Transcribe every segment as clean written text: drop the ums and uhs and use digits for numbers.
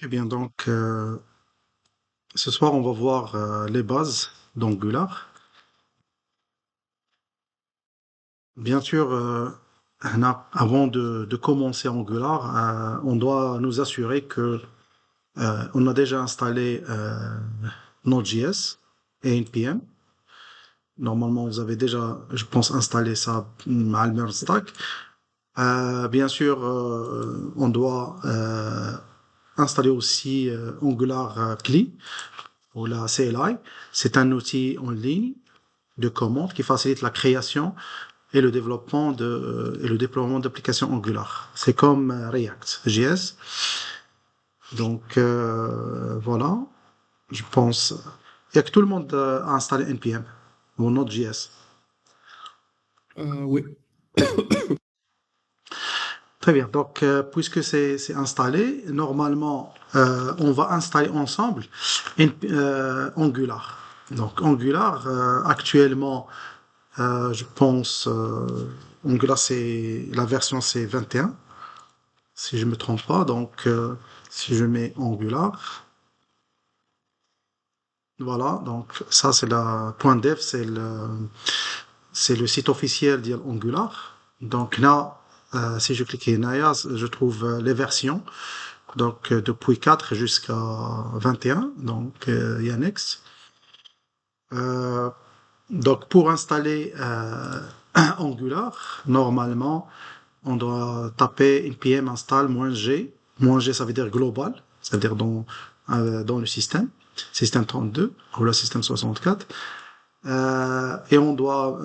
Eh bien, ce soir, on va voir les bases d'Angular. Bien sûr, avant de commencer Angular, on doit nous assurer que on a déjà installé Node.js et NPM. Normalement, vous avez déjà, je pense, installé ça à Almer Stack. Bien sûr, on doit installer aussi Angular CLI ou la CLI. C'est un outil en ligne de commande qui facilite la création et le déploiement d'applications Angular. C'est comme React JS. Voilà, je pense. Il y a que tout le monde a installé NPM ou Node.js. Oui. Très bien. Puisque c'est installé, normalement, on va installer ensemble Angular. Donc, Angular, actuellement, je pense, Angular, la version c'est 21, si je me trompe pas. Si je mets Angular, voilà. Donc, ça, c'est la point .dev, c'est le site officiel d'Angular. Donc là, si je clique Naya, je trouve les versions. Depuis 4 jusqu'à 21. Yannex. Euh, pour installer Angular, normalement, on doit taper npm install -g. -g, ça veut dire global, ça veut dire dans le système 32 ou le système 64. Et on doit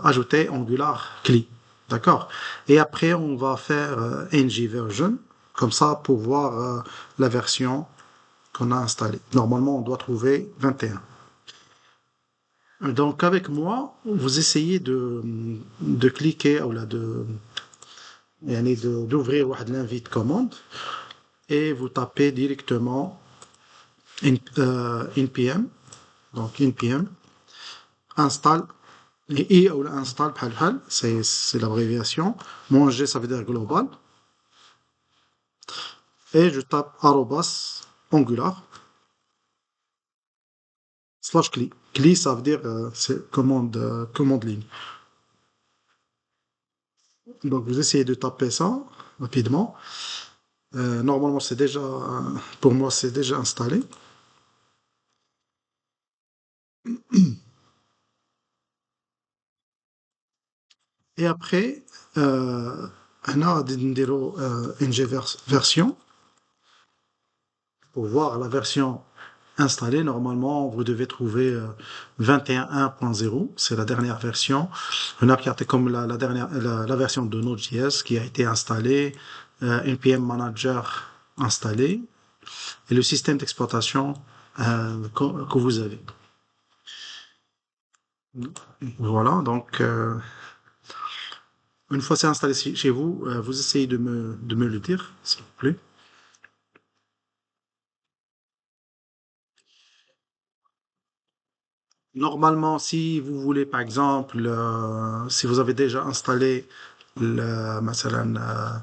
ajouter Angular CLI. D'accord. Et après, on va faire ng version, comme ça, pour voir la version qu'on a installée. Normalement, on doit trouver 21. Donc, avec moi, vous essayez de cliquer, ou là, d'ouvrir l'invite commande, et vous tapez directement npm, donc npm, install, ou install, c'est l'abréviation. G, ça veut dire global. Et je tape arrobas angular slash cli. Cli, ça veut dire c'est commande ligne. Donc vous essayez de taper ça rapidement. Normalement, pour moi, c'est déjà installé. Et après, on a ng version. Pour voir la version installée, normalement, vous devez trouver 21.1.0. C'est la dernière version. On a regardé comme la version de Node.js qui a été installée, npm manager installé, et le système d'exploitation que vous avez. Voilà, une fois c'est installé chez vous, vous essayez de me le dire, s'il vous plaît. Normalement, si vous voulez, par exemple, si vous avez déjà installé مثلاً,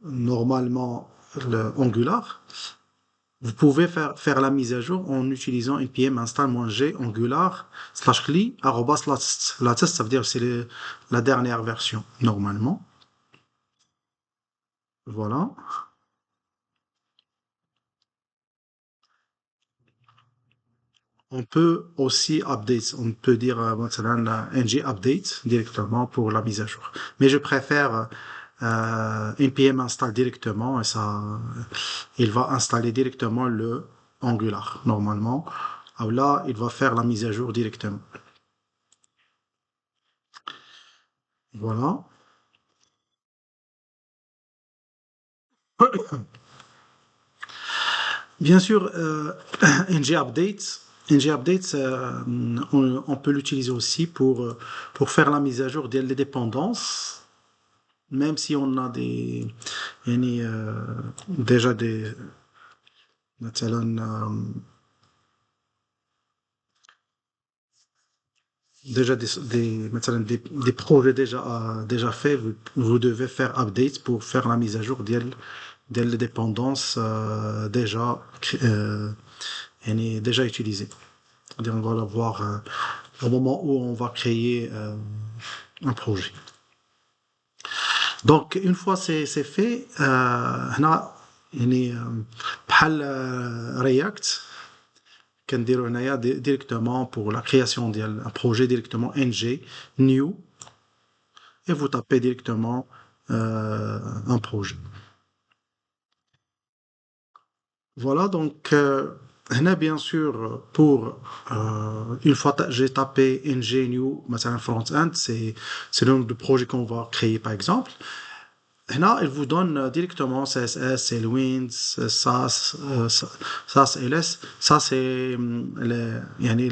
normalement le Angular, vous pouvez faire la mise à jour en utilisant npm install-g angular /cli @latest. Latest, ça veut dire que c'est la dernière version, normalement. Voilà. On peut aussi update, on peut dire ng update directement pour la mise à jour. Mais je préfère npm install directement et il va installer directement le Angular normalement. Alors là, il va faire la mise à jour directement. Voilà. Bien sûr, ng update. NG Update, on peut l'utiliser aussi pour faire la mise à jour des dépendances, même si on a يعني, déjà مثلا مثلا des projets déjà faits, vous devez faire update pour faire la mise à jour des dépendances déjà utilisées. C'est-à-dire, on va le voir au moment où on va créer un projet. Donc, une fois c'est fait, هنا يعني بحال React كنديرو هنايا directement pour la création ديال un projet directement ng new et vous tapez directement un projet. Voilà, donc هنا bien sûr pour une fois j'ai tapé ng new مثلا front-end, c'est le nom de projet qu'on va créer par exemple. هنا il vous donne directement CSS, Tailwind, SAS, SAS, LS. Ça c'est يعني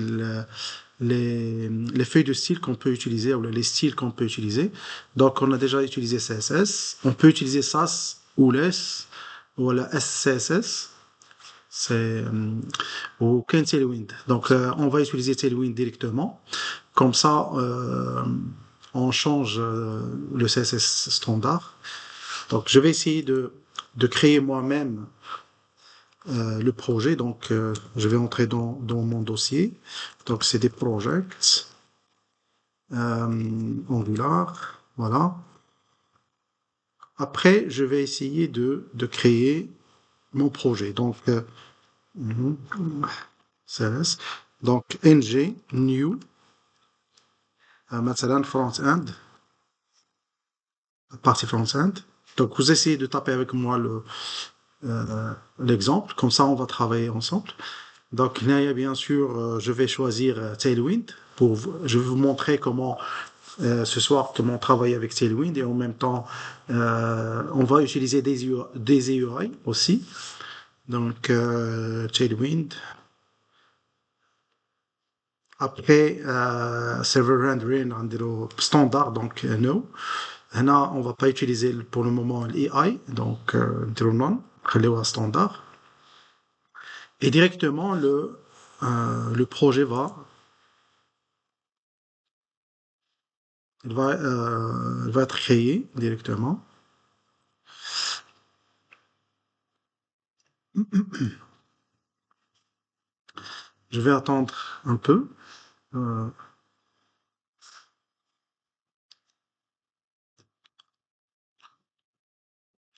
les feuilles de style qu'on peut utiliser ou les styles qu'on peut utiliser. Donc on a déjà utilisé CSS, on peut utiliser SAS ou LS ou la SCSS. C'est ou qu'un Tailwind. Donc on va utiliser Tailwind directement. Comme ça, on change le CSS standard. Donc je vais essayer de créer moi-même le projet. Donc je vais entrer dans mon dossier. Donc c'est des projects Angular. Voilà. Après, je vais essayer de créer mon projet. Donc CSS. Donc ng new مثلا front-end, partie front-end. Donc vous essayez de taper avec moi l'exemple, comme ça on va travailler ensemble. Donc là, bien sûr, je vais choisir Tailwind je vais vous montrer comment ce soir comment travailler avec Tailwind et en même temps on va utiliser des EUI aussi. Donc Tailwind. Après server rendering standard, donc no. Là, on va pas utiliser pour le moment l'EI, donc non, خليوها standard. Et directement le projet va être créé directement. Je vais attendre un peu.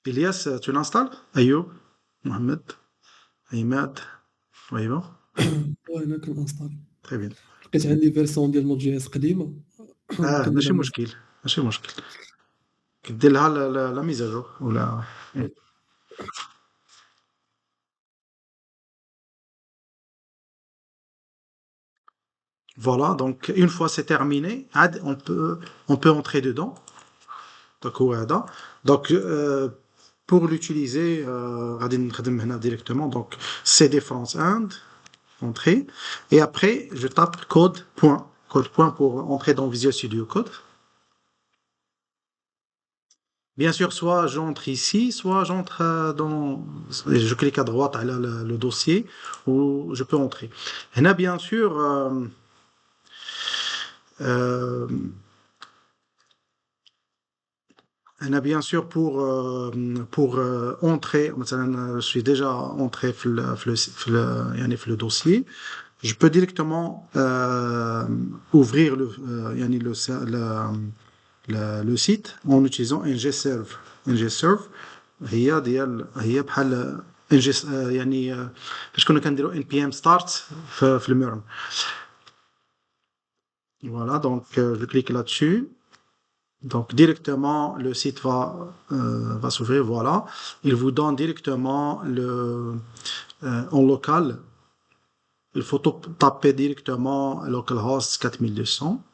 Elias, tu l'installes? Ayoub, Mohamed, Ahmed, Ayoub. وانا كنانستالي Très bien. لقيت عندي فيرسون ديال نوت جي اس قديمه كندير لها ماشي ميز. مشكل ماشي مشكل كدير لها لا ميزاجور ولا voilà, donc une fois c'est terminé, on peut entrer dedans. Donc pour l'utiliser, غادي نخدم هنا directement. Donc CD front-end, entrée, et après je tape code point pour entrer dans Visual Studio Code. Bien sûr, soit j'entre ici, soit j'entre je clique à droite à le dossier, ou je peux entrer. Là, bien sûr, euh, là, bien sûr pour entrer, مثلا, je suis déjà entré في le dossier, je peux directement ouvrir يعني le site en utilisant ngserve. ngserve هي بحال يعني فاش كنا كنديروا npm start في الميرن. Voilà, donc je clique là-dessus. Donc directement le site va s'ouvrir. Voilà, il vous donne directement en local. Il faut taper directement localhost 4200.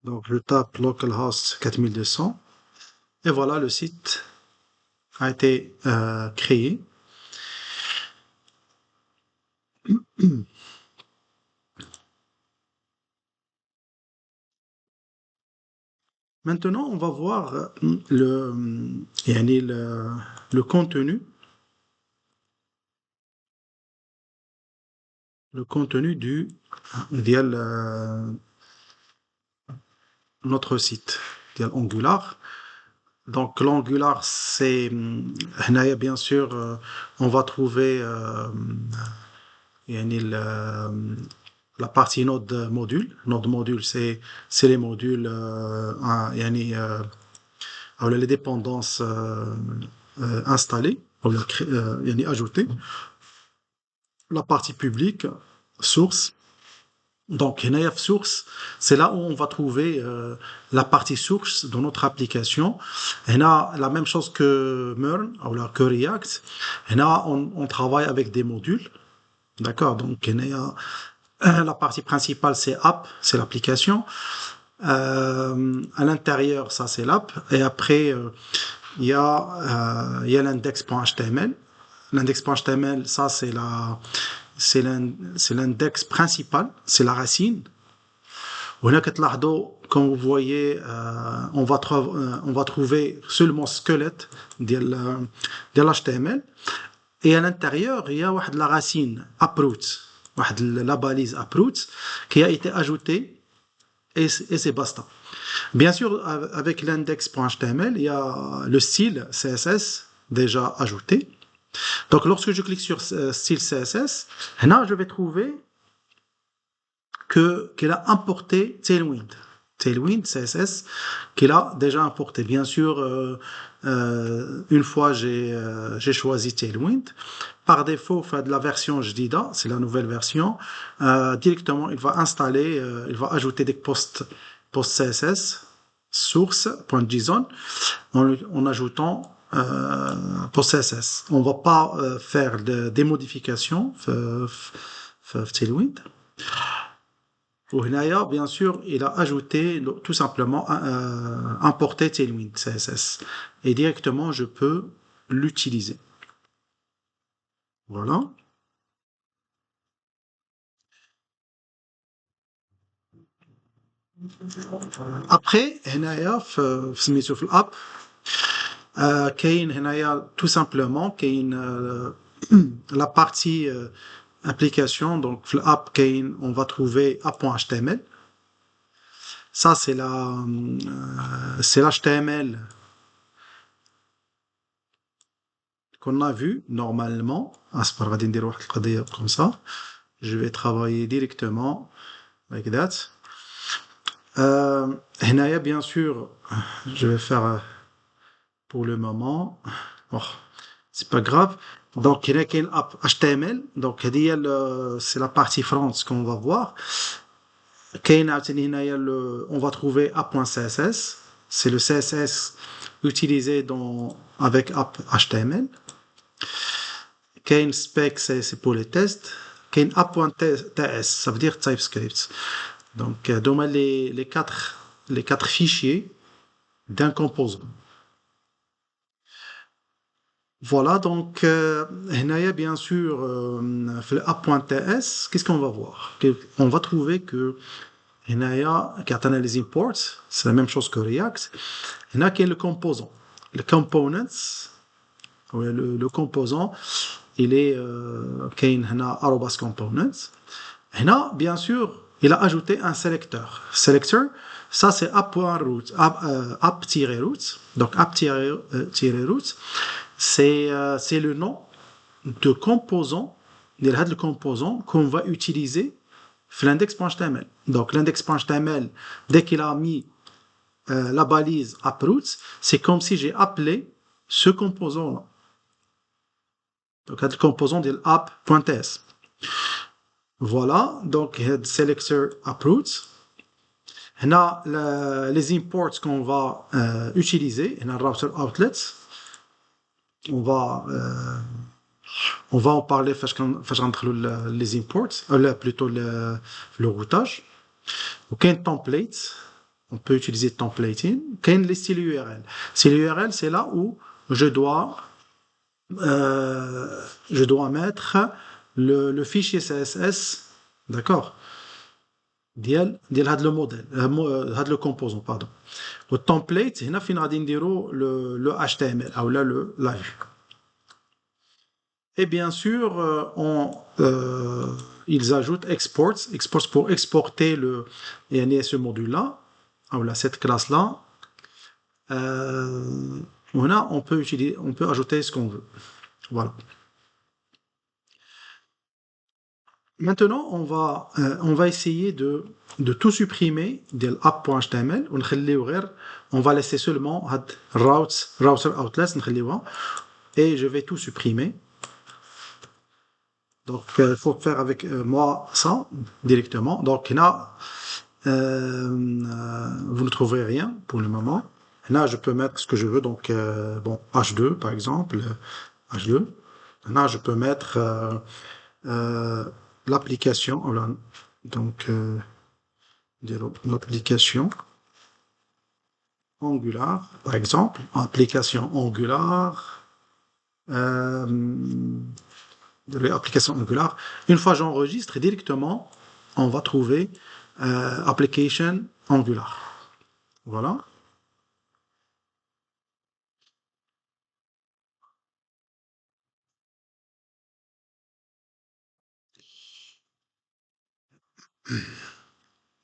Donc je tape localhost 4200 et voilà, le site a été créé. Maintenant, on va voir يعني le contenu le contenu ديال notre site ديال Angular. Donc l'Angular, c'est هنايا bien sûr on va trouver يعني la partie node module c'est les modules يعني أو les dépendances installées أو يعني ajoutées. La partie publique, source. Donc, هنايا في source, c'est là où on va trouver la partie source de notre application. هنا la même chose que Mern ou là, que React. هنا on travaille avec des modules. D'accord? Donc, هنايا la partie principale, c'est app, c'est l'application. À l'intérieur, ça, c'est l'app. Et après, il y a l'index.html. L'index.html, ça, c'est l'index principal, c'est la racine. Comme vous voyez, on va trouver seulement squelette de l'HTML. Et à l'intérieur, il y a la racine uproot, la balise uproot qui a été ajoutée et c'est basta. Bien sûr, avec l'index.html, il y a le style CSS déjà ajouté. Donc, lorsque je clique sur style CSS, là, je vais trouver qu'il a importé Tailwind. Tailwind CSS qu'il a déjà importé. Bien sûr, une fois j'ai choisi Tailwind. Par défaut, de la version JDIDA, c'est la nouvelle version, directement il va installer, il va ajouter des posts CSS source.json en ajoutant post CSS. On va pas faire des modifications Tailwind. وهنايا bien sûr il a ajouté tout simplement importer Tailwind CSS et directement je peux l'utiliser. Voilà. Après هنايا في سميتو في الاب كاين هنايا tout simplement كاين la partie application. Donc l'app كاين on va trouver app.html. Ça c'est l'HTML qu'on a vu normalement. اصبر غادي ندير واحد القضيه comme ça. Je vais travailler directement like that. هنايا bien sûr je vais faire pour le moment. Oh, c'est pas grave. Donc il y a une app HTML. Donc c'est la partie front qu'on va voir. On va trouver app.css. C'est le CSS utilisé avec app HTML. Kain spec, c'est pour les tests. Kain app.ts, ça veut dire TypeScript. Donc, donne les quatre fichiers d'un composant. Voilà, donc, bien sûr, app.ts, qu'est-ce qu'on va voir? On va trouver que quand on a les imports, c'est la même chose que React. Il y a le composant. Le components, le composant, il est @components. Là, bien sûr, il a ajouté un sélecteur. Selector, ça c'est app.root, app-root. Donc app-root, c'est le nom de composant, le composant qu'on va utiliser l'index.html. Donc l'index.html, dès qu'il a mis la balise app-root, c'est comme si j'ai appelé ce composant-là. Donc le composant de app.ts. Voilà, donc selector app-root. On a les imports qu'on va utiliser. On a router outlets. On va en parler les imports, plutôt le routage. Donc, un template, on peut utiliser templating. Les styles URL. C'est l'URL, c'est là où je dois mettre le fichier CSS, d'accord, le modèle, le composant, pardon. Le template, c'est là le HTML, ou là la vue. Et bien sûr, ils ajoutent exports pour exporter ce module-là, ou là, cette classe-là. On peut ajouter ce qu'on veut. Voilà. Maintenant, on va essayer de tout supprimer de l'app.html. On va laisser seulement router outlets et je vais tout supprimer. Donc, il faut faire avec moi ça directement. Donc, là, vous ne trouverez rien pour le moment. Là, je peux mettre ce que je veux. Donc, bon, H2 par exemple, H2. Là, je peux mettre euh, l'application. Voilà. Donc, l'application Angular, par exemple, application Angular. De l'application Angular. Une fois j'enregistre directement, on va trouver application Angular. Voilà.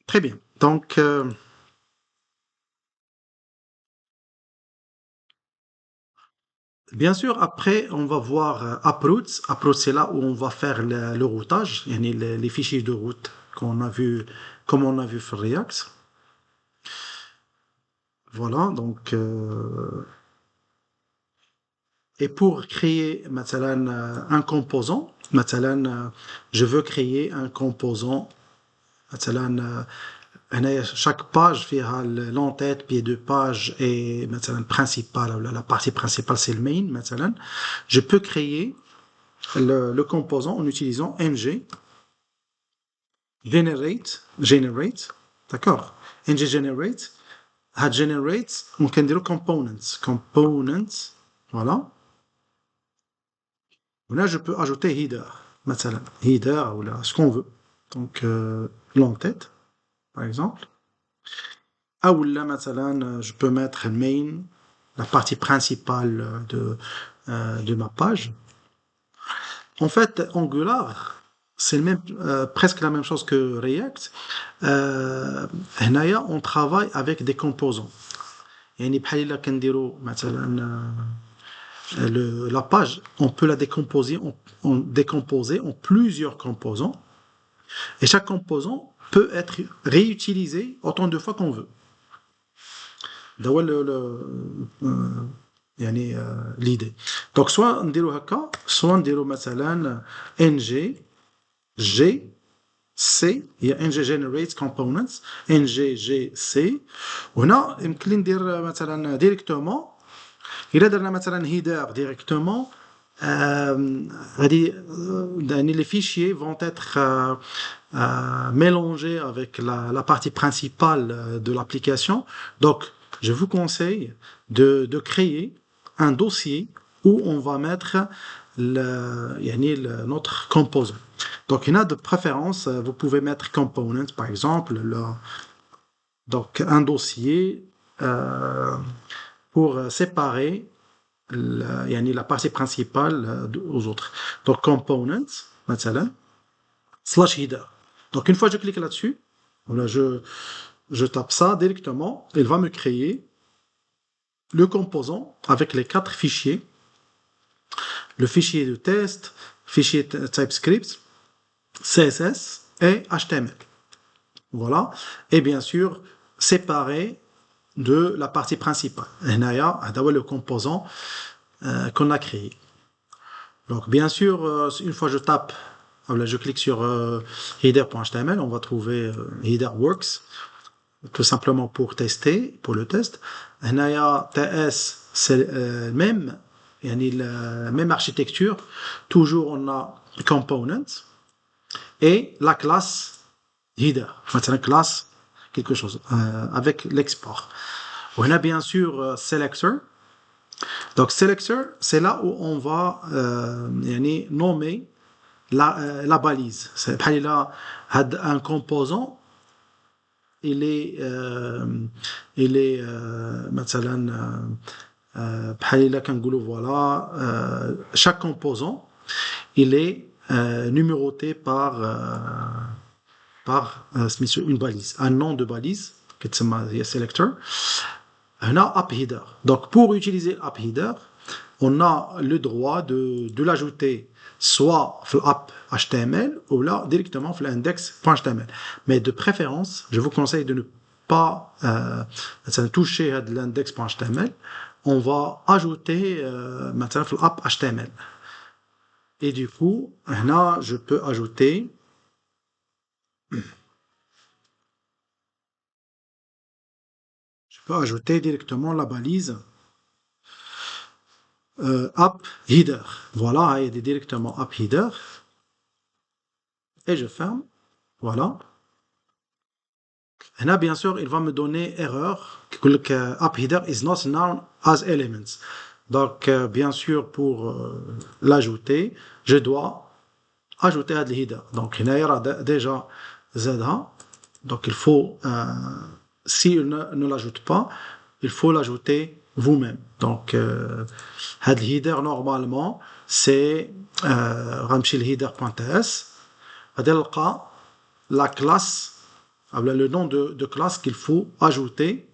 Très bien. Donc, bien sûr, après, on va voir Uproots. Uproots, c'est là où on va faire le routage, yani les fichiers de route qu'on a vu, comme on a vu sur React. Voilà, donc, et pour créer مثلاً, un composant, مثلاً, je veux créer un composant, مثلاً, chaque page فيها l'entête, pied de page et مثلاً principale, la partie principale c'est le main, مثلاً. Je peux créer le composant en utilisant ng generate, d'accord? ng generate, generate, on peut dire components, voilà. Là, je peux ajouter header, مثلا header ou là, ce qu'on veut. Donc, l'entête, par exemple. Ah, ou là, مثلا, je peux mettre main, la partie principale de ma page. En fait, Angular, c'est presque la même chose que React. هنايا, on travaille avec des composants. يعني بحال إلا كنديرو مثلا la page, on peut la décomposer en plusieurs composants. Et chaque composant peut être réutilisé autant de fois qu'on veut. L'idée. Donc, soit on dit soit on dit مثلا ng g c, il y a ng generates components, ng g c. وهنا يمكن ندير مثلا directement. إذا درنا مثلا header directement, les fichiers vont être mélangés avec la partie principale de l'application. Donc, je vous conseille de créer un dossier où on va mettre notre composant. Donc, il y a de préférence, vous pouvez mettre component, par exemple, donc un dossier pour séparer la partie principale aux autres. Donc, components, مثلا, slash header. Donc, une fois que je clique là-dessus, voilà, je tape ça directement, il va me créer le composant avec les 4 fichiers. Le fichier de test, fichier TypeScript, CSS et HTML. Voilà. Et bien sûr, séparé de la partie principale. هنايا هذا هو le composant qu'on a créé. Donc, bien sûr, une fois je tape, je clique sur header.html, on va trouver header works, tout simplement pour tester, pour le test. هنايا TS, c'est même, la même architecture. Toujours, on a component et la classe header. C'est une classe, quelque chose, avec l'export. On a bien sûr selector. Donc, selector, c'est là où on va nommer la balise. C'est un composant, il est مثلا بحال الا كنقولوا voilà, chaque composant il est numéroté par une balise, un nom de balise, qui est selector. On a app header. Donc, pour utiliser app header, on a le droit de l'ajouter soit dans l'app HTML ou là directement dans l'index.html. Mais de préférence, je vous conseille de ne pas toucher à l'index.html. On va ajouter maintenant dans l'app HTML. Et du coup, là, je peux ajouter directement la balise app header. Voilà, il y a directement app header. Et je ferme. Voilà. Et là, bien sûr, il va me donner erreur. App header is not known as elements. Donc, bien sûr, pour l'ajouter, je dois ajouter à header. Donc, il y a déjà ZA. Donc, il faut, si ne l'ajoute pas, il faut l'ajouter vous-même. Donc, header, normalement, c'est header.ts. La classe, le nom de classe qu'il faut ajouter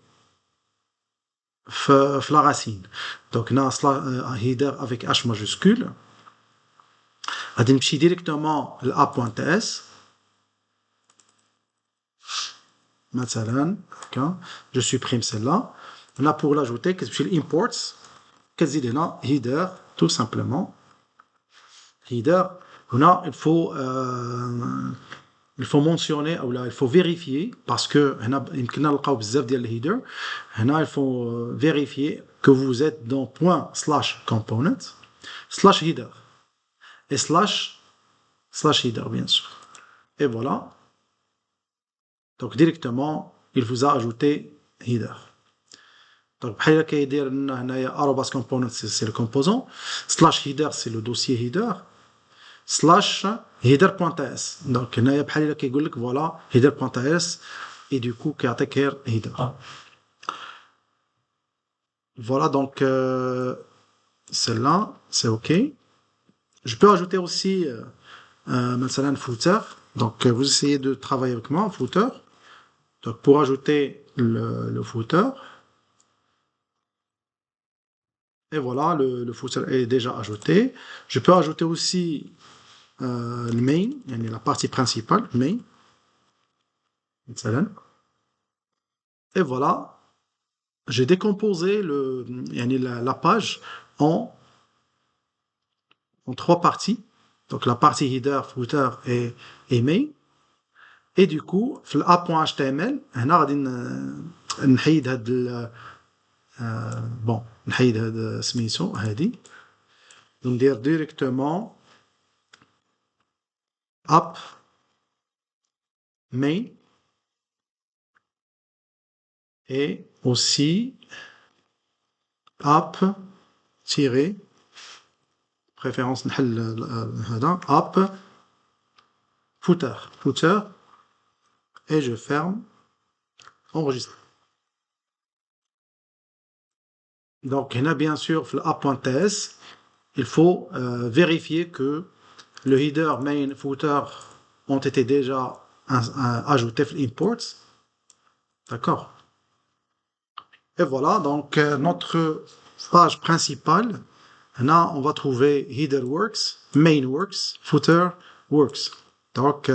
la racine. Donc, on a header avec H majuscule. On va directement a.ts. مثلا, je supprime celle-là. On a pour l'ajouter, imports, header, tout simplement. Header, il faut mentionner ou là il faut vérifier parce que il faut vérifier que vous êtes dans ./component /header et /header bien sûr. Et voilà. Donc directement, il vous a ajouté header. Donc arrobas component c'est le composant, /header c'est le dossier header, /header.ts. Donc هنايا بحال كيقول لك voilà header.ts et du coup كيعطيك header. Voilà donc celle-là c'est OK. Je peux ajouter aussi مثلا footer. Donc vous essayez de travailler avec moi footer. Donc pour ajouter le footer. Et voilà, le footer est déjà ajouté. Je peux ajouter aussi le main, la partie principale, main. Et voilà, j'ai décomposé la page en trois parties. Donc la partie header, footer et main. Et du coup, في a.html, هنا غادي نحيد هاد bon, نحيد هاد سميتو هادي. وندير directement app main et aussi app tirer préférence نحل هذا app footer et je ferme enregistrer. Donc هنا bien sûr في app.ts il faut vérifier que le header main footer ont été déjà ajoutés في imports. D'accord. Et voilà, donc notre page principale, là on va trouver header works, main works, footer works. Donc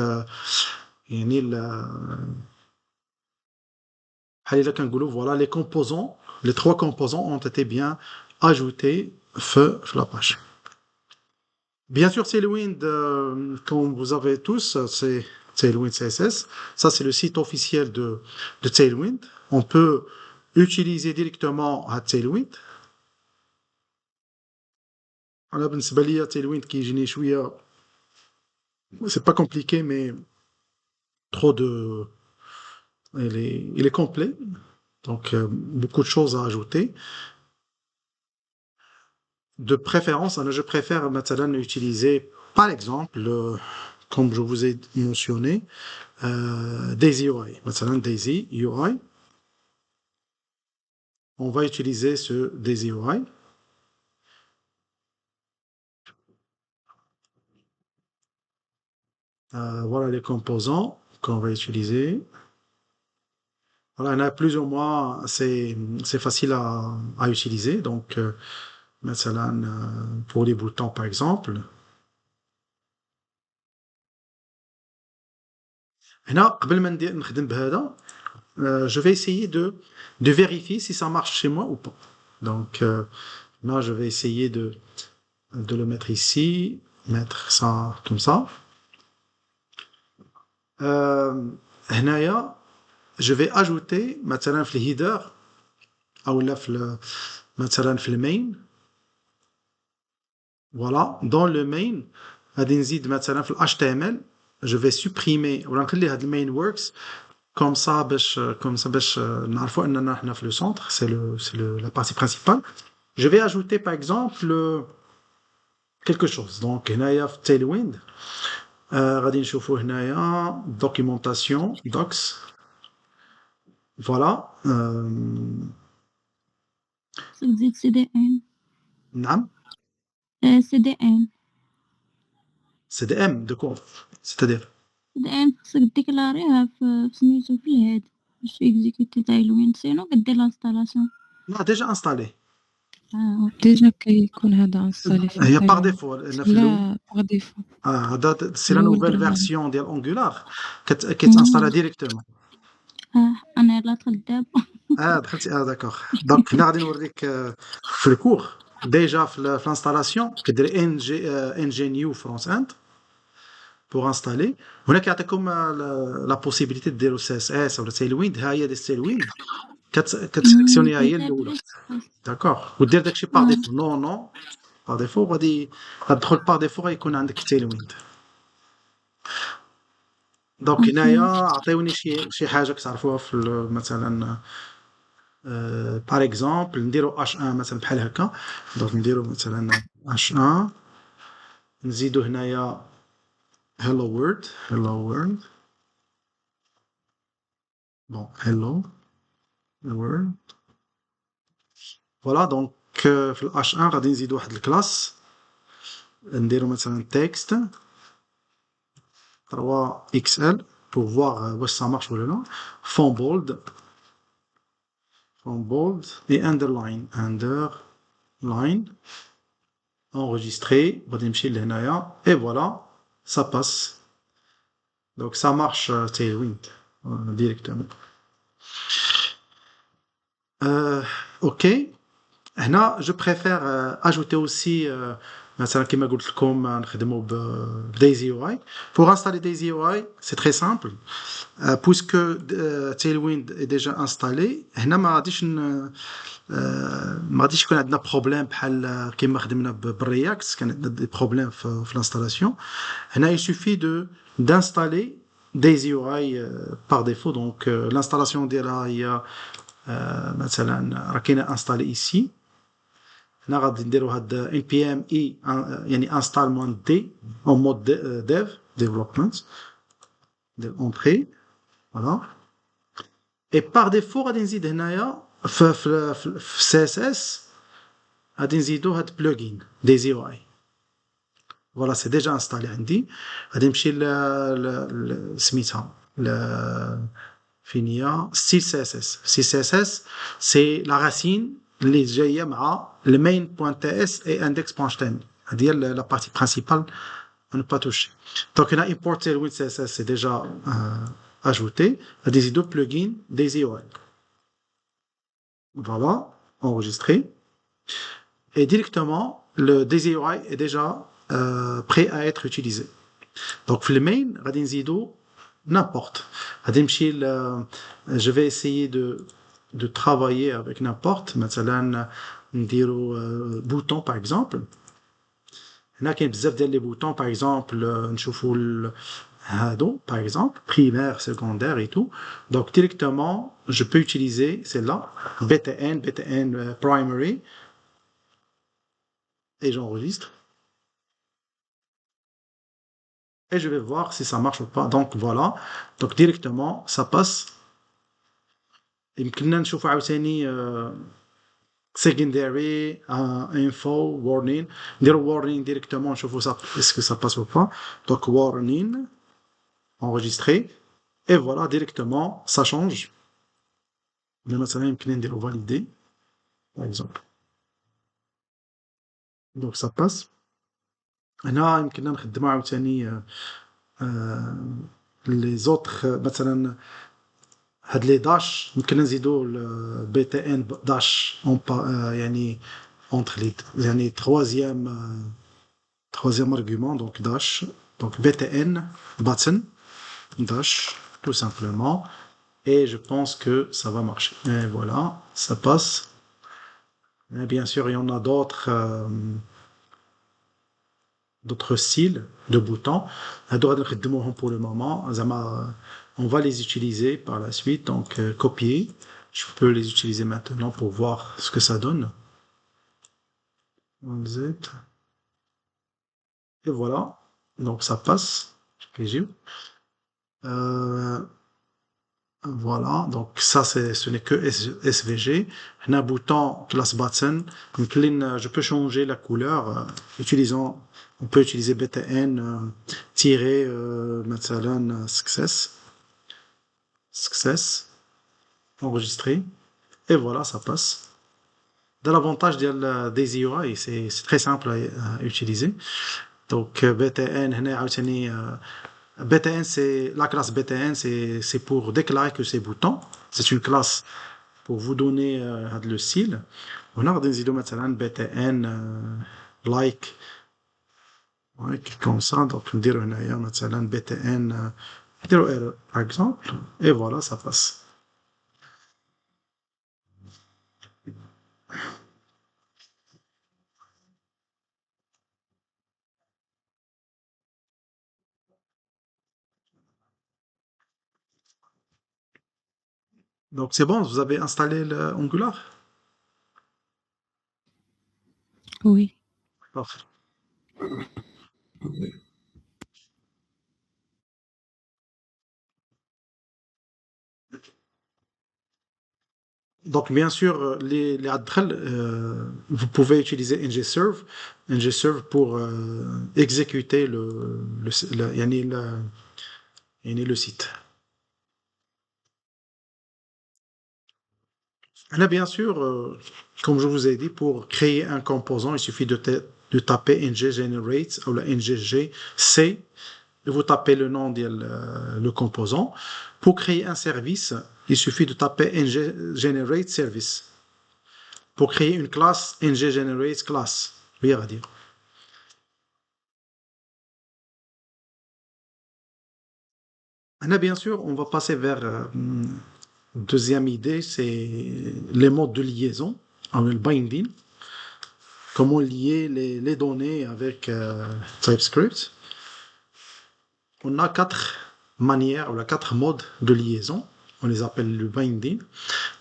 voilà, les composants, les trois composants ont été bien ajoutés sur la page. Bien sûr, Tailwind, comme vous avez tous, c'est Tailwind CSS. Ça, c'est le site officiel de Tailwind. On peut utiliser directement à Tailwind. أنا بالنسبة لي Tailwind كيجيني شوية c'est pas compliqué mais trop de il est complet donc beaucoup de choses à ajouter. De préférence, je préfère maintenant utiliser par exemple comme je vous ai mentionné Daisy UI. Maintenant Daisy UI. On va utiliser ce Daisy UI. Voilà les composants qu'on va utiliser. Voilà, il y en a plus ou moins, c'est facile à utiliser. Donc, مثلا, pour les boutons, par exemple. هنا قبل ما نخدم بهذا, je vais essayer de vérifier si ça marche chez moi ou pas. Donc, là, je vais essayer de le mettre ici, mettre ça comme ça. هنايا, je vais ajouter مثلا في الهيدر او لا مثلا في المين. Voilà, dans le main غادي نزيد مثلا في ال HTML, je vais supprimer ولا نخلي هاد المين works comme ça باش نعرفوا اننا احنا في le centre, la partie principale. Je vais ajouter par exemple quelque chose. Donc هنايا في Tailwind, غادي نشوفوا هنايا documentation docs. Voilà. خصك تزيد CDN. نعم. CDN. CDM de quoi? C'est-à-dire? CDN خصك ديكلاريها في سميتو في الهاد باش اكزيكوتي Tailwind, سينو كدير l'installation. Non, déjà installé. اوكي. ديجا كيكون هذا انستالي في هي باغ Tailwind. ديفو في لا باغ ديفو هذا سي لا الأول نوفيل درنا فيرسيون ديال انجولار كيتانستالا ديريكتومون. انا يلاه دخلت دابا. دخلتي داكوغ. دونك هنا غادي نوريك في الكور ديجا في الانستالاسيون كدير ان جي نيو فرونت اند بوغ انستالي. هنا كيعطيكم لا بوسيبيليتي ديروا سي اس اس ولا تيلويند. ها هي دي ستيلويند كتسيليكسيونيها هي الاولى. داكوغ, ودير داكشي باغ ديفو. نو نو باغ ديفو غادي تدخل باغ ديفو غيكون عندك تيلويند. دونك هنايا عطيوني شي حاجه كتعرفوها في مثلا باغ اكزومبل نديرو اش 1 مثلا بحال هكا. دونك نديرو مثلا اش 1, نزيدو هنايا hello world. بون hello world. فوالا. دونك في الاش 1 غادي نزيدو واحد الكلاس, نديرو مثلا تكست 3xl pour voir واش ça marche ولا لا. font bold et underline enregistré. غادي نمشي لهنايا et voilà, ça passe. Donc ça marche Tailwind directement. Ok. هنا je préfère ajouter aussi مثلا كما قلت لكم نخدموا بدايزي يو اي. pour installer Daisy UI c'est très simple, puisque Tailwind est déjà installé. هنا ما غاديش يكون عندنا بروبليم بحال كما خدمنا بالرياكت, كان عندنا دي بروبليم في الانستالاسيون. هنا il suffit d'installer Daisy UI par défaut. donc l'installation ديالها هي مثلا راه كاينه انستالي ici. هنا غادي نديرو هاد npm i يعني install -d en mode dev development de entrée. voilà. et par défaut غادي نزيد هنايا في CSS غادي نزيدو هاد plugin Daisy UI. voilà, c'est déjà installé عندي. غادي نمشي سميتها فين هي style CSS. style CSS c'est la racine اللي جايه مع main.ts et index.html. هذه هي la partie principale à ne pas toucher. donc on a importé le CSS, c'est déjà ajouté. غادي نزيدو plugin Daisy UI. voilà, enregistré. Et directement le Daisy UI est déjà prêt à être utilisé. donc في المين غادي نزيدو n'importe. غادي نمشي je vais essayer de travailler avec n'importe. مثلا نديرو bouton par exemple. هنا كاين بزاف ديال لي بوتون. par exemple نشوفوا هادو par exemple primaire, secondaire et tout. donc directement je peux utiliser celle-là btn primary et j'enregistre et je vais voir si ça marche ou pas. donc voilà, donc directement ça passe. يمكننا نشوفوا عاوتاني secondary info warning. نديرو warning directement نشوفوا ça est-ce que ça passe ou pas. donc warning enregistrer, et voilà, directement, ça change. مثلا يمكن نديرو valider, par exemple. Donc ça passe. هنا يمكننا نخدمو عاوتاني les autres مثلا هاد لي داش يمكن نزيدو البي تي ان داش يعني entre les يعني troisième argument donc dash donc btn button dash tout simplement et je pense que ça va marcher et voilà ça passe et bien sûr il y en a d'autres styles de boutons pour le moment on va les utiliser par la suite donc copier je peux les utiliser maintenant pour voir ce que ça donne Z. Et voilà donc ça passe voilà donc ça ce n'est que SVG un bouton class button je peux changer la couleur on peut utiliser btn مثلا success enregistrer et voilà ça passe l'avantage des UI c'est très simple à utiliser donc btn هنا عاوتاني BTN, la classe BTN, c'est pour déclarer que c'est bouton. C'est une classe pour vous donner le style. On a des مثلا BTN like comme ça. Donc on dirait مثلا BTN error par exemple. Et voilà, ça passe. Donc c'est bon, vous avez installé l'Angular? Oui. Parfait. Donc bien sûr, les adrels, vous pouvez utiliser ngserve pour exécuter le site. Là, bien sûr, comme je vous ai dit, pour créer un composant, il suffit de taper ngGenerate ou la ngGC et vous tapez le nom le composant. Pour créer un service, il suffit de taper ngGenerate service. Pour créer une classe, ngGenerate class. Oui, à dire. Là, bien sûr, on va passer vers deuxième idée, c'est les modes de liaison, le binding. Comment lier les données avec TypeScript. On a 4 manières, ou 4 modes de liaison. On les appelle le binding.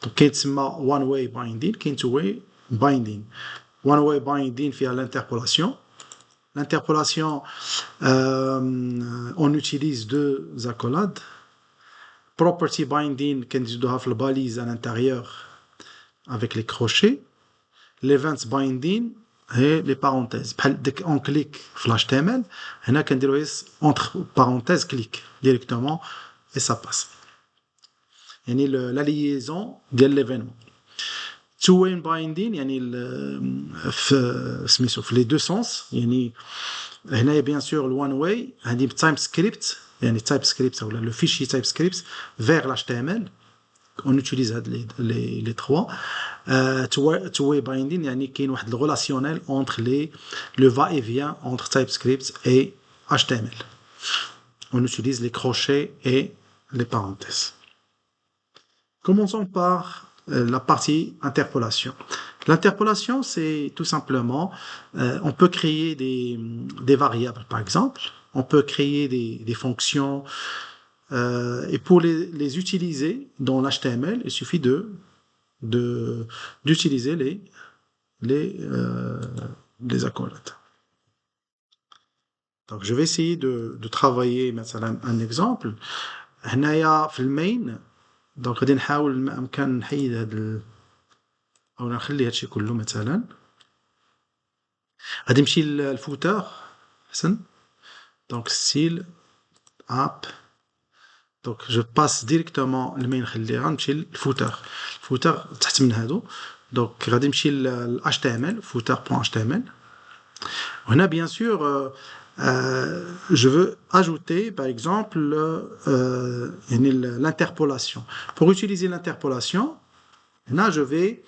Donc, il y a one-way binding, two-way binding. One-way binding fait l'interpolation. L'interpolation, on utilise 2 accolades. Property binding, qui doit avoir la balise à l'intérieur avec les crochets. L'events binding, et les parenthèses. Dès qu'on clique flash HTML, on a entre parenthèses clic directement et ça passe. Et la liaison de l'événement. Two-way binding, les deux sens. Il y a bien sûr le one-way, TypeScript, le fichier TypeScript vers l'HTML. On utilise les 3. Two-way binding, il y a une relationnel entre le va-et-vient entre TypeScript et HTML. On utilise les crochets et les parenthèses. Commençons par la partie interpolation. L'interpolation, c'est tout simplement, on peut créer des variables, par exemple. On peut créer des fonctions. Et pour les utiliser dans l'HTML, il suffit d'utiliser les accolades. Donc, je vais essayer de travailler un exemple. هنايا في المين دونك غادي نحاول ما امكن نحيد او نخلي هادشي كله مثلا غادي نمشي للفوتر احسن دونك ستيل اب Donc je passe directement le main خليها نمشي للفوتر. الفوتر تحت من هادو. Donc غادي نمشي ل HTML footer.html. وهنا bien sûr je veux ajouter par exemple يعني l'interpolation. Pour utiliser l'interpolation, là je vais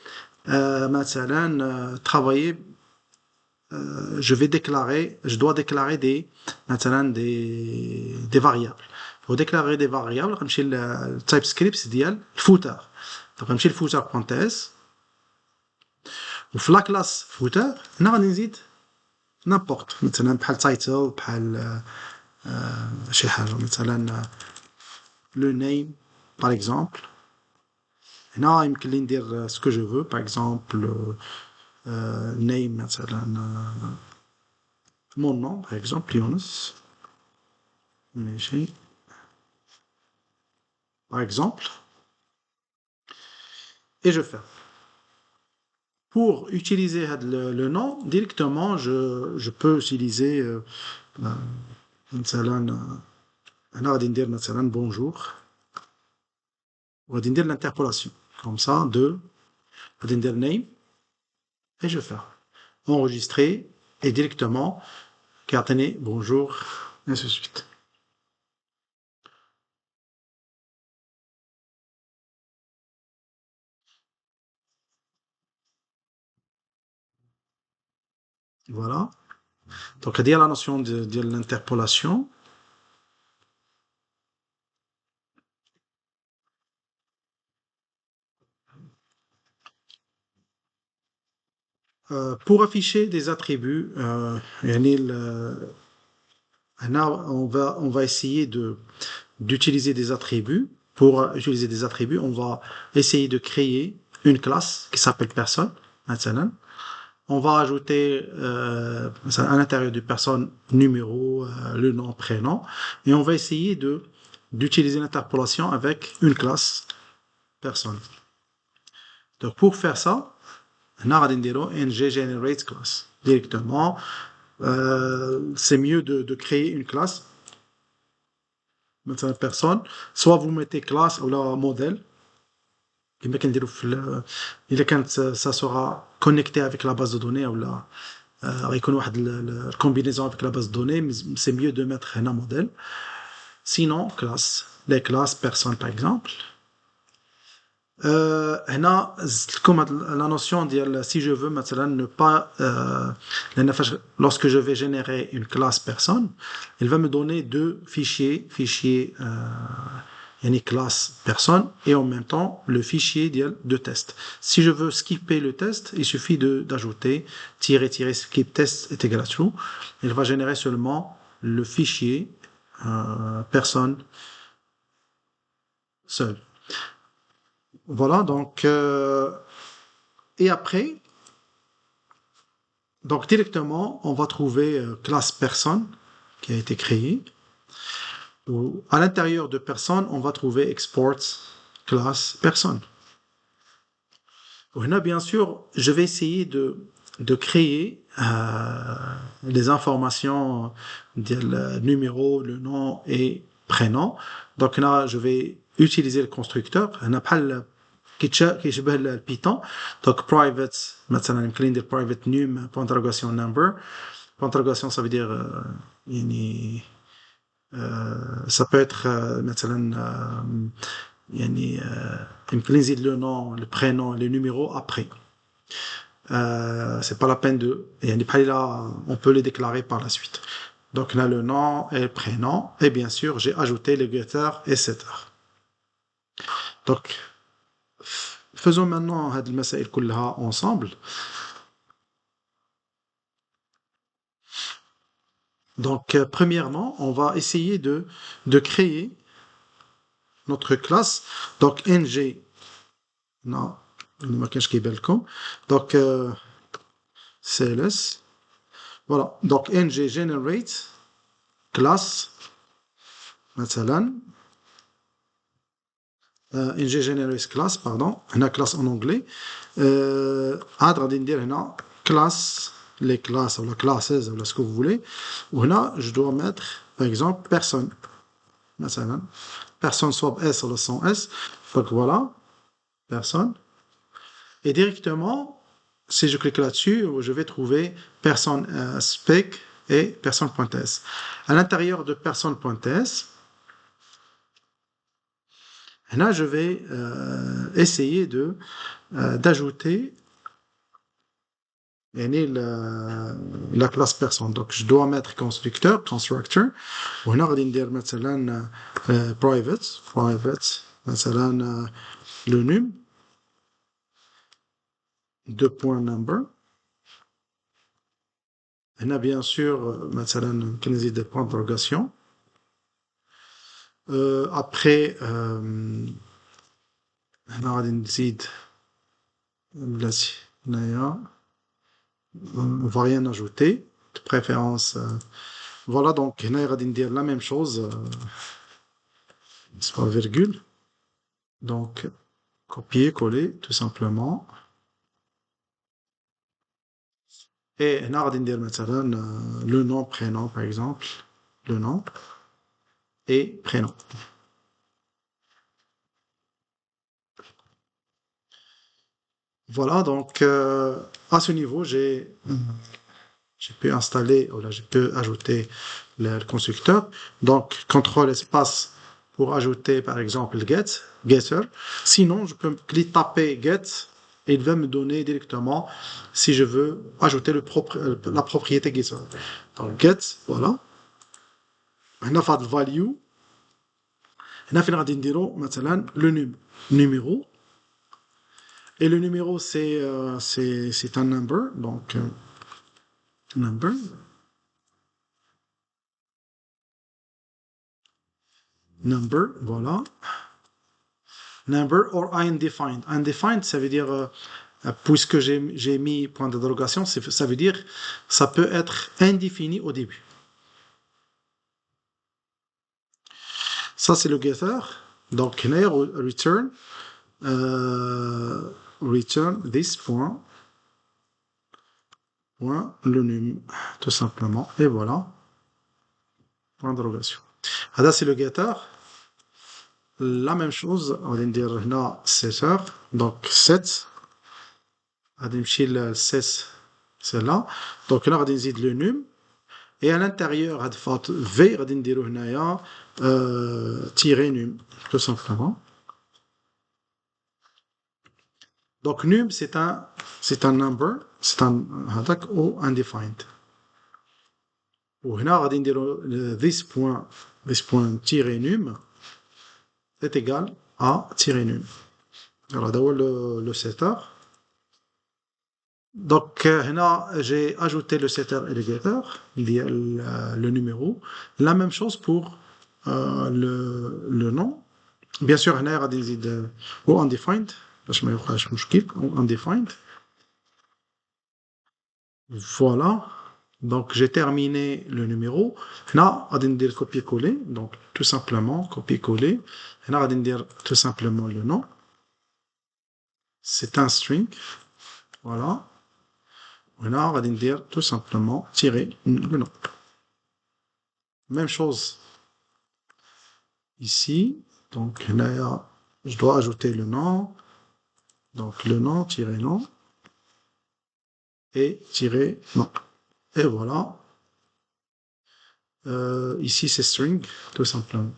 مثلا travailler je dois déclarer des variables. Pour déclarer des variables, je vais le TypeScript ديال footer. Donc je vais le footer parenthèse. Ou la classe footer, on va نزيد n'importe. مثلا بحال title, بحال شي حاجة مثلا le name par exemple. هنا يمكن لي ندير ce que je veux, par exemple name مثلا mon nom par exemple Younes. ماشي. Par exemple, et je ferme. Pour utiliser le nom, directement, je peux utiliser bonjour. On va dire l'interpolation. Comme ça, on va dire name, et je ferme. Enregistrer, et directement, cartonner bonjour, et ainsi de suite. Voilà. Donc, il y a la notion de l'interpolation. Pour afficher des attributs, on va essayer d'utiliser des attributs. Pour utiliser des attributs, on va essayer de créer une classe qui s'appelle personne. On va ajouter à l'intérieur de personne numéro, le nom, prénom, et on va essayer d'utiliser l'interpolation avec une classe personne. Donc pour faire ça, on va dire ng-generate class directement. C'est mieux de créer une classe مثلا personne, soit vous mettez classe ou la modèle كما كنديروا في الا كانت ça sera connecté avec la base de données ou la غيكون واحد الكومبينيزون avec la base de données, c'est mieux de mettre un modèle. Sinon classe, les classes personne par exemple. هنا زدتلكم la notion ديال si je veux مثلا ne pas lorsque je vais générer une classe personne, il va me donner deux fichiers يعني classe personne et en même temps le fichier de test. Si je veux skipper le test, il suffit d'ajouter skip test est égal à true. Il va générer seulement le fichier personne seul. Voilà, donc et après, donc directement, on va trouver classe personne qui a été créée. À l'intérieur de personne, on va trouver export classe personne. Là, bien sûr, je vais essayer de créer les informations du numéro, le nom et prénom. Donc là, je vais utiliser le constructeur. On a pas كيشبه البيتون. Donc private مثلا يمكن ندير private num point d'interrogation number. Point d'interrogation ça veut dire يعني ça peut être مثلا يعني يمكن نزيد le nom, le prénom, les numéros après. C'est pas la peine de يعني بحال là on peut les déclarer par la suite. Donc là le nom et le prénom et bien sûr j'ai ajouté le getter et setter. Donc faisons maintenant هاد المسائل كلها ensemble. Donc premièrement, on va essayer de créer notre classe. Donc ng non, ما كانش كيبان لكم. Donc cls. Voilà. Donc ng generate class مثلا ng generate class pardon, هنا classe en anglais. عاد غادي ندير هنا classe, les classes ou la classes ou ce que vous voulez. وهنا je dois mettre par exemple personne مثلا personne swap S ولا sans S. Donc voilà, personne. Et directement, si je clique là-dessus, je vais trouver personne spec et personne.s. À l'intérieur de personne.s, là, je vais essayer d'ajouter la classe personne. Donc, je dois mettre constructeur, وهنا غادي ندير مثلا private مثلا le num .number. هنا bien sûr مثلا كنزيد des points d'interrogation. Après هنا غادي نزيد بلاتي هنايا on va rien ajouter de préférence voilà donc هنا غادي ندير la même chose c'est pas virgule donc copier coller tout simplement et هنا غادي ندير مثلا le nom prénom par exemple le nom et prénom. Voilà, donc à ce niveau, j'ai pu installer, ou là, j'ai pu ajouter le constructeur. Donc, contrôle espace pour ajouter, par exemple, getter. Sinon, je peux cliquer, taper get, et il va me donner directement si je veux ajouter la propriété getter. Donc, get, voilà. On a fait le value. On a fait le numéro. Et le numéro, c'est un number, donc number. Number, voilà. Number or undefined. Undefined, ça veut dire, puisque j'ai mis point d'interrogation, ça veut dire ça peut être indéfini au début. Ça, c'est le getter. Donc, return. Return this point le num tout simplement et voilà point d'interrogation. Là c'est le getter, la même chose on va dire là setter donc set غادي le 16 c'est là donc là غادي نزيد le num et à l'intérieur هاد فات v غادي نديرو هنايا tirer num tout simplement. Donc num c'est un number, c'est un هذاك ou undefined. وهنا غادي نديرو this point tirer num est égal à tirer num. Alors هذا هو le setter. Donc هنا j'ai ajouté le setter et le getter le numéro. La même chose pour le nom. Bien sûr هنا غادي نزيد ou undefined باش ما يوقعش مشكل ou undefined. Voilà. Donc j'ai terminé le numéro. Là, on va dire copier-coller. Donc tout simplement copier-coller. Là, on va dire tout simplement le nom. C'est un string. Voilà. Là, on va dire tout simplement tirer le nom. Même chose ici. Donc là, je dois ajouter le nom. Donc le nom, tirer nom. Et tirer nom. Et voilà. Ici, c'est string, tout simplement.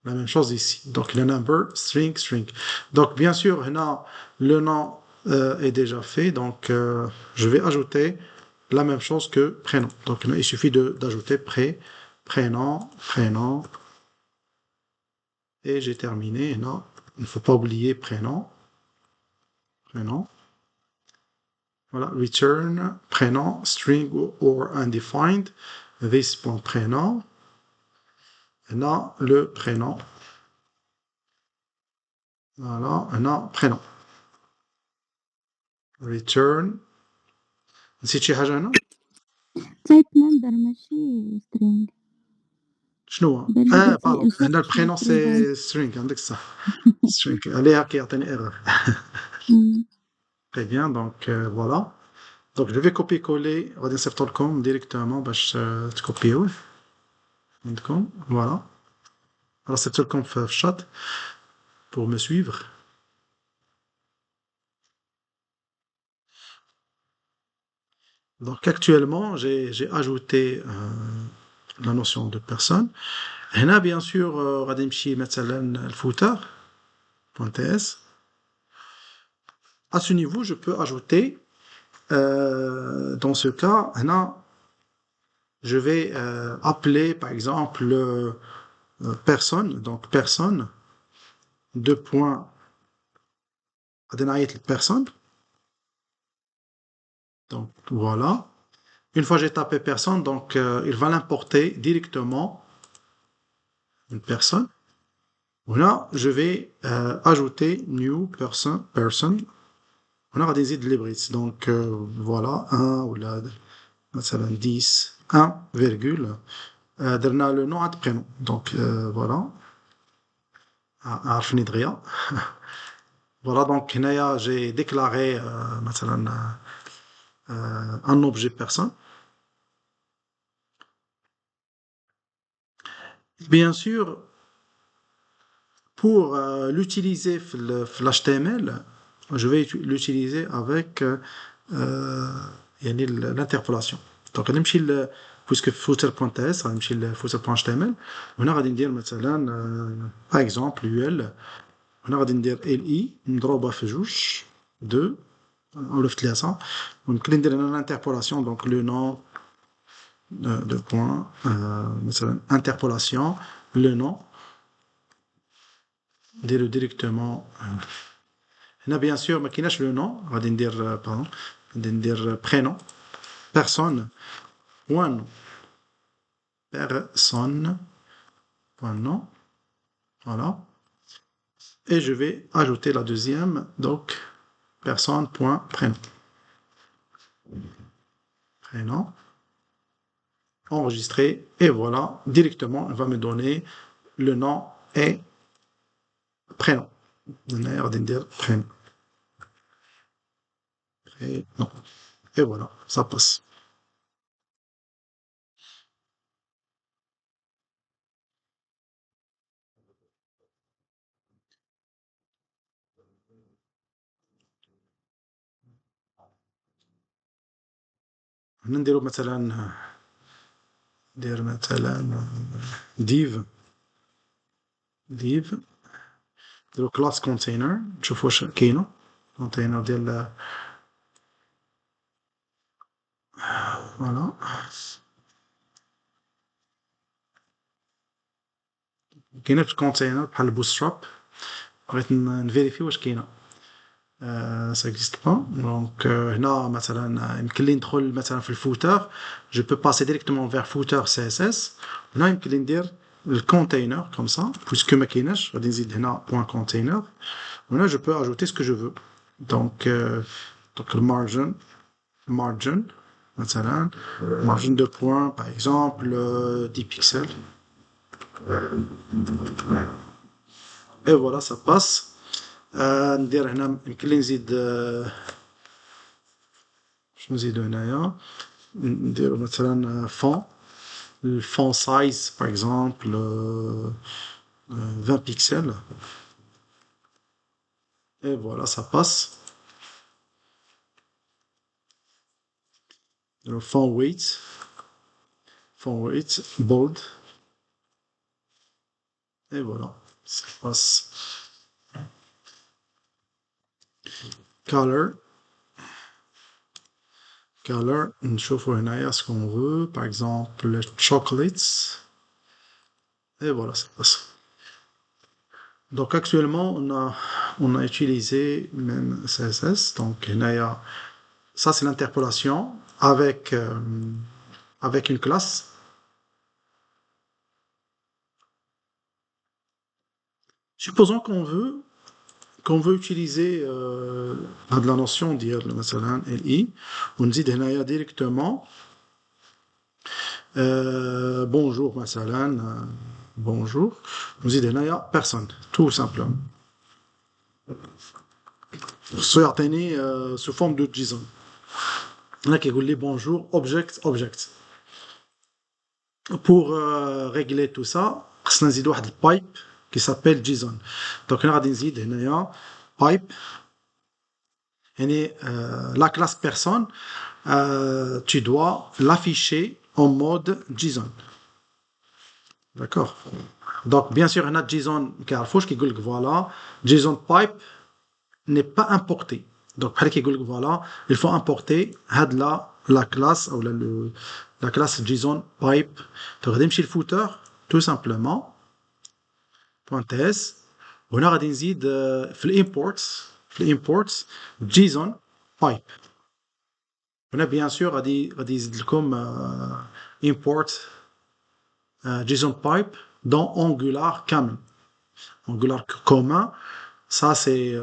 La même chose ici. Donc, le number, string. Donc, bien sûr, le nom est déjà fait. Donc, je vais ajouter la même chose que prénom. Donc, il suffit d'ajouter prénom. Et j'ai terminé. Non, il ne faut pas oublier prénom. Voilà, return, prénom, string or undefined. This point prénom. Là, le prénom. Voilà, là, prénom. Return. نسيت شي حاجة هنا؟ type number ماشي string. شنو هو؟ باردون هنا البرينون سي string عندك الصح. string عليها كيعطيني erreur. Très bien, donc voilà. Donc je vais copier-coller, غادي نصيفطو لكم directement باش تكوبيوه عندكم. Voilà. Alors, c'est tout comme في chat pour me suivre. Donc, actuellement, j'ai ajouté la notion de personne. هنا, bien sûr, غادي نمشي مثلا الفوتر .ts. À ce niveau, je peux ajouter, dans ce cas, هنا, je vais appeler, par exemple, personne, donc personne, deux points, personne. Donc, voilà. Une fois j'ai tapé personne, donc il va l'importer directement, une personne. Voilà, je vais ajouter new person. On aura des idées libres. Donc, voilà, 1 ou là, 10, 1, virgule. Dernier le nom et prénom. Donc, voilà. عارفني دغيا. Voilà, donc هنايا j'ai déclaré مثلا un objet personne. Bien sûr, pour l'utiliser في l'HTML, je vais l'utiliser avec يعني l'interpolation. Donc غنمشي puisque footer.ts غنمشي ل footer.html وهنا غادي ندير مثلا par exemple ul هنا غادي ندير li مضروبه في جوج 2 ولا في 3 ويمكن ندير هنا l'interpolation donc le nom de point مثلا interpolation le nom نديرو directement هنا bien sûr ما كايناش le nom غادي ندير pardon غادي ندير prénom personne point nom personne point nom voilà et je vais ajouter la deuxième donc personne point prénom enregistré et voilà directement elle va me donner le nom et prénom غادي ندير prénom et voilà ça passe. نديرو مثلا ندير مثلا div نديرو class container نشوف واش كاينه container ديال فوالا كاينه في container بحال bootstrap بغيت نفيريفي واش كاينه ça existe pas donc هنا مثلا يمكن لي ندخل مثلا في الفوتر je peux passer directement vers footer css هنا يمكن لي ندير الكونتينر comme ça puisque ما كايناش غادي نزيد هنا point container هنا je peux ajouter ce que je veux donc donc le margin مثلا margin de point par exemple 10 pixels et voilà ça passe ندير هنا يمكن لي نزيد شنو نزيدو هنايا نديرو مثلا font le font size par exemple 20 pixels et voilà ça passe le font weight bold et voilà ça passe. color نشوفو هنايا ce qu'on veut par exemple chocolates et voilà ça passe. Donc actuellement on a utilisé même CSS donc هنايا ça c'est l'interpolation avec une classe. Supposons qu'on veut utiliser la notion ديال مثلا li ونزيد هنايا directement bonjour مثلا bonjour ونزيد هنايا personne tout simplement خصو يعطيني sous forme de JSON هنا كيقول لي bonjour object pour régler tout ça خصنا نزيد واحد البايب qui s'appelle JSON. Donc هنا غادي نزيد هنايا pipe يعني la classe personne tu dois l'afficher en mode JSON. D'accord. Donc bien sûr هنا JSON كيعرفوش كيقول لك voilà JSON pipe n'est pas importé. Donc بحال كيقول لك voilà il faut importer هاد la classe ou la classe JSON pipe. Donc غادي نمشي للفوتر tout simplement .ts وهنا غادي نزيد في الامبورتس JSON pipe. هنا bien sûr غادي يزيد لكم import JSON pipe dans Angular كامل. Angular commun, ça c'est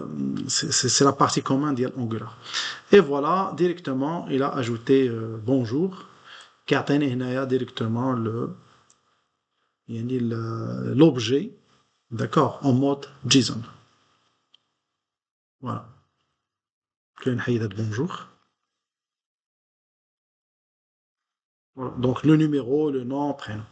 la partie commune d'Angular. Et voilà, directement, il a ajouté bonjour, qui a directement l'objet, d'accord, en mode JSON. Voilà. Bonjour. Voilà. Donc le numéro, le nom, prénom.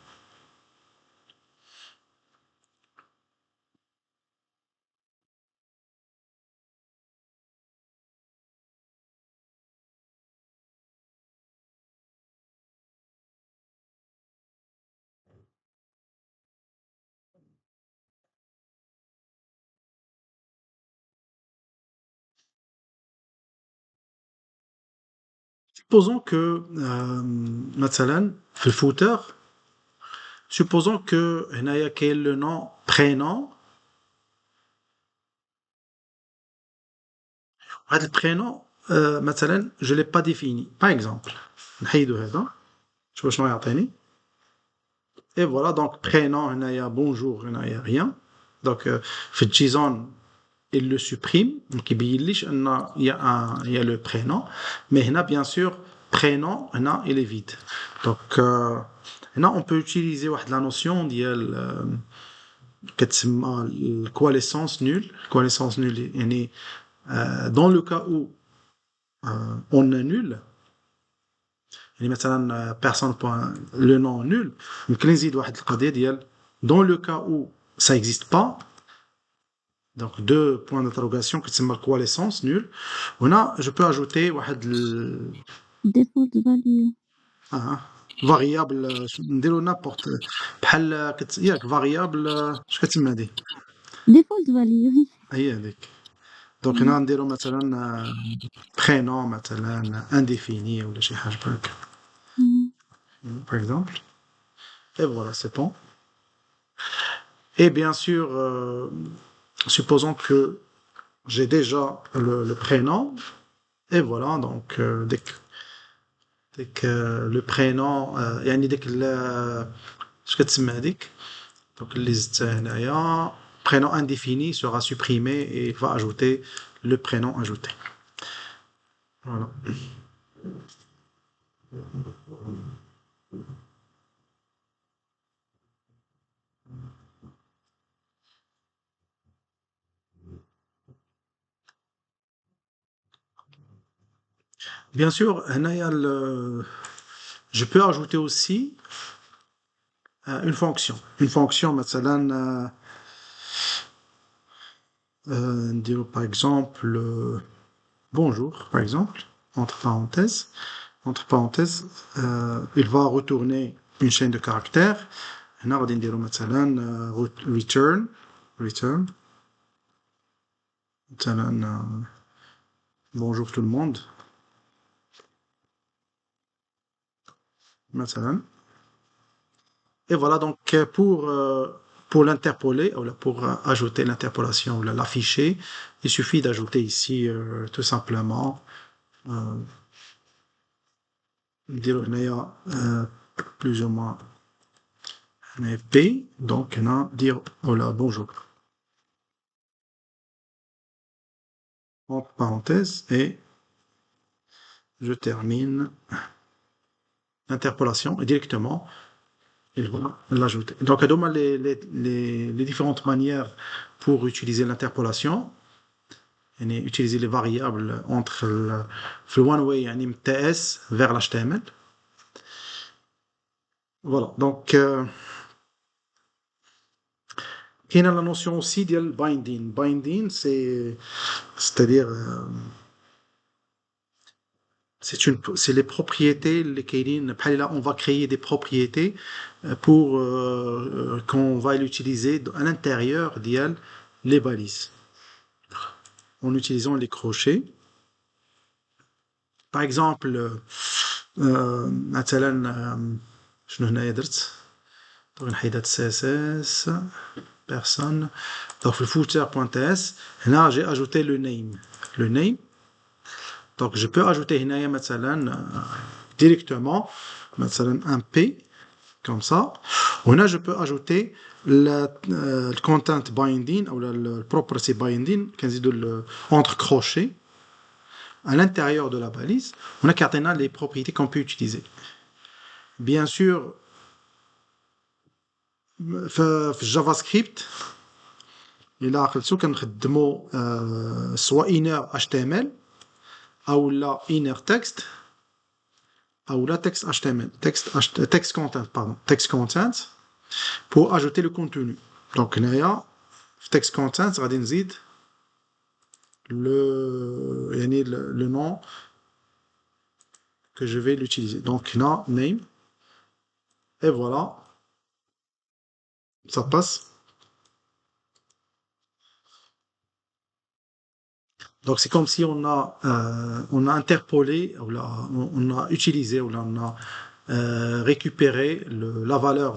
Supposons que, مثلا, في الفوتر, supposons que هنايا كاين le nom prénom. هذا البرينون مثلا je l'ai pas défini. Par exemple, نحيدو هذا. شوف شنو يعطيني. Et voilà, donc prénom هنايا bonjour هنايا rien. Donc في JSON il le supprime. Donc يبين ليش ان il y a le prénom. Mais هنا bien sûr prénom هنا il est vide. Donc هنا on peut utiliser واحد la notion ديال كتسمى الكواليسونس نول. الكواليسونس نول يعني dans le cas où on annule يعني مثلا personne le nom nul يمكن نزيد واحد القضيه ديال dans le cas où ça existe pas donc deux points d'interrogation كتسمى الكواليسونس نول. هنا je peux ajouter واحد default value variable نديرو نابورت بحال ياك variable اش كتسمى هادي default value هي هذيك. دونك هنا نديرو مثلا prénom مثلا indéfini ولا شي حاجه بهاك par exemple. Et voilà, c'est bon. Et bien sûr, supposons que j'ai déjà le prénom. Et voilà, donc dès que le prénom, يعني ديك اش كتسمى هذيك donc اللي زدت هنايا prénom indéfini sera supprimé et il va ajouter le prénom ajouté. Voilà. Bien sûr, je peux ajouter aussi une fonction. Une fonction, مثلا, par exemple, bonjour, par exemple, entre parenthèses. Entre parenthèses, il va retourner une chaîne de caractères. هنا غادي نديرو مثلا return مثلا bonjour tout le monde مثلا. Et voilà, donc pour l'interpoler ou pour ajouter l'interpolation ou l'afficher, il suffit d'ajouter ici tout simplement dire plus ou moins P, donc dire voilà bonjour entre parenthèses et je termine l'interpolation et directement il va l'ajouter. Donc les différentes manières pour utiliser l'interpolation. يعني utiliser les variables entre le one way يعني TS vers l'HTML. Voilà, donc كاينه la notion aussi ديال binding c'est-à-dire c'est les propriétés اللي كاينين بحال là on va créer des propriétés pour qu'on va l'utiliser à l'intérieur ديال les balises en utilisant les crochets. Par exemple مثلا شنو هنايا درت دونك نحيد هاد CSS personne donc في footer.ts هنا j'ai ajouté le name donc je peux ajouter هنايا مثلا directement مثلا un P comme ça وهنا je peux ajouter le content binding ou le property binding كنزيدو entre crochets à l'intérieur de la balise on a كيعطينا les propriétés qu'on peut utiliser bien sûr في JavaScript إلا عقلتو كنخدمو soit inner HTML أو لا inner text أو لا text HTML text content pardon text content pour ajouter le contenu donc هنايا في text content غادي نزيد يعني le nom que je vais l'utiliser donc هنا name et voilà ça passe. Donc c'est comme si on a interpolé, ou là, on a utilisé, ou là, on a récupéré la valeur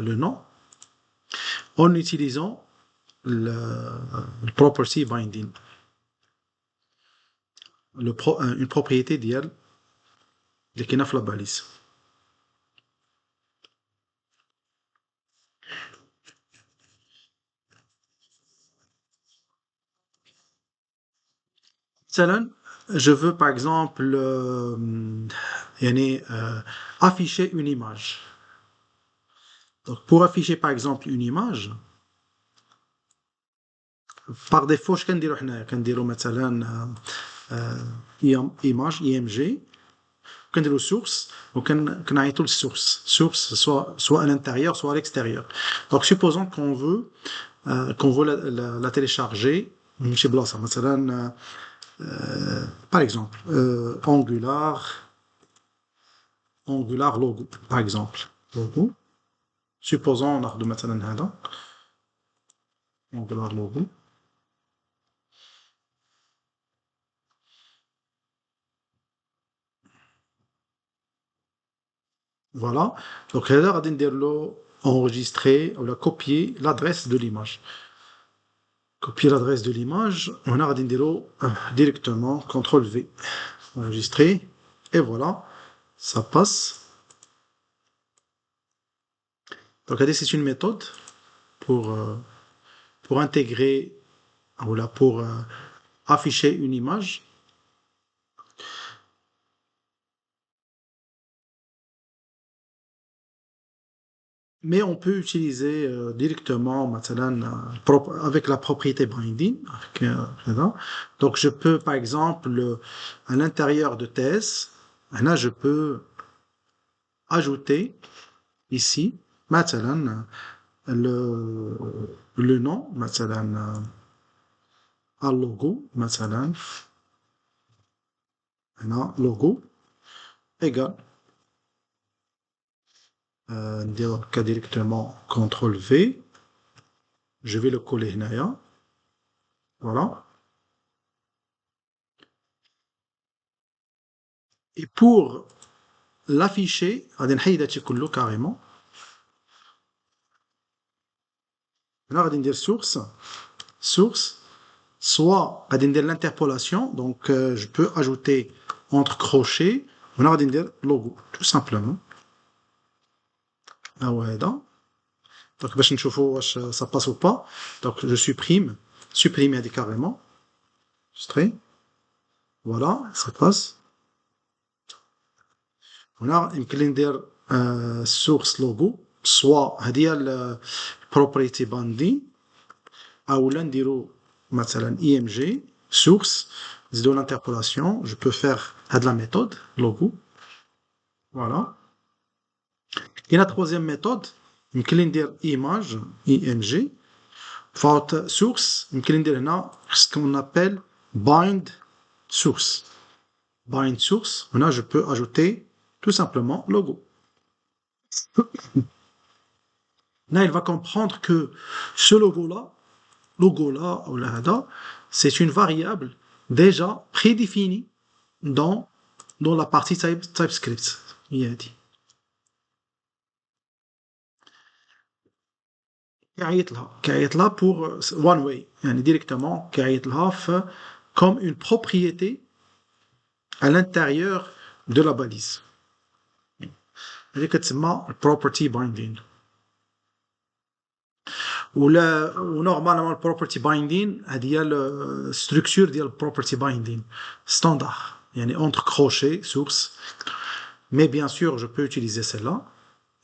le nom en utilisant le property binding, une propriété ديال اللي كاينه في la balise. مثلا je veux par exemple afficher une image. Donc pour afficher par exemple une image par défaut je كنديرو حنايا كنديرو مثلا image img كنديرو source وكنعيطو للsource source soit à l'intérieur soit à l'extérieur. Donc supposons qu'on veut la télécharger chez بلاصه مثلا par exemple Angular logo par exemple logo supposons ناخذ مثلا هذا Angular logo voilà donc هذا غادي ندير له enregistrer ou la copier l'adresse de l'image copier l'adresse de l'image on a غادي نديرو directement CTRL V enregistrer et voilà ça passe. Donc c'est une méthode pour intégrer ou là pour afficher une image. Mais on peut utiliser directement avec la propriété binding. Donc je peux par exemple à l'intérieur de TS, là je peux ajouter ici مثلا le nom مثلا un logo مثلا هنا logo égal ندير directement CTRL V je vais le coller هنايا voilà et pour l'afficher غادي نحيد هادشي كله carrément هنا غادي ندير source soit غادي ندير l'interpolation donc je peux ajouter entre crochets هنا غادي ندير logo tout simplement ها هو هذا donc باش نشوفوا واش ça passe ou pas donc je supprime هادي carrément extrait voilà ça passe هنا يمكن لي ندير source logo soit هادي هي property binding ou لا نديرو مثلا img source نزيدو l'interpolation je peux faire هاد la méthode logo voilà et la troisième méthode يمكن لي ندير image img faute source يمكن ندير هنا ce qu'on appelle bind source. Bind source, هنا je peux ajouter tout simplement logo. Là, il va comprendre que ce logo-là, ou là, c'est une variable déjà prédéfinie dans la partie TypeScript. Il a dit. كعيط لها pour one way, يعني directement كعيط لها comme une propriété à l'intérieur de la balise. هذه كتسمى property binding. ونورمالمون البروبرتي بايندين هذه هي الستركتور ديال البروبرتي بايندين ستاندard, يعني entre crochet source. Mais bien sûr, je peux utiliser celle-là.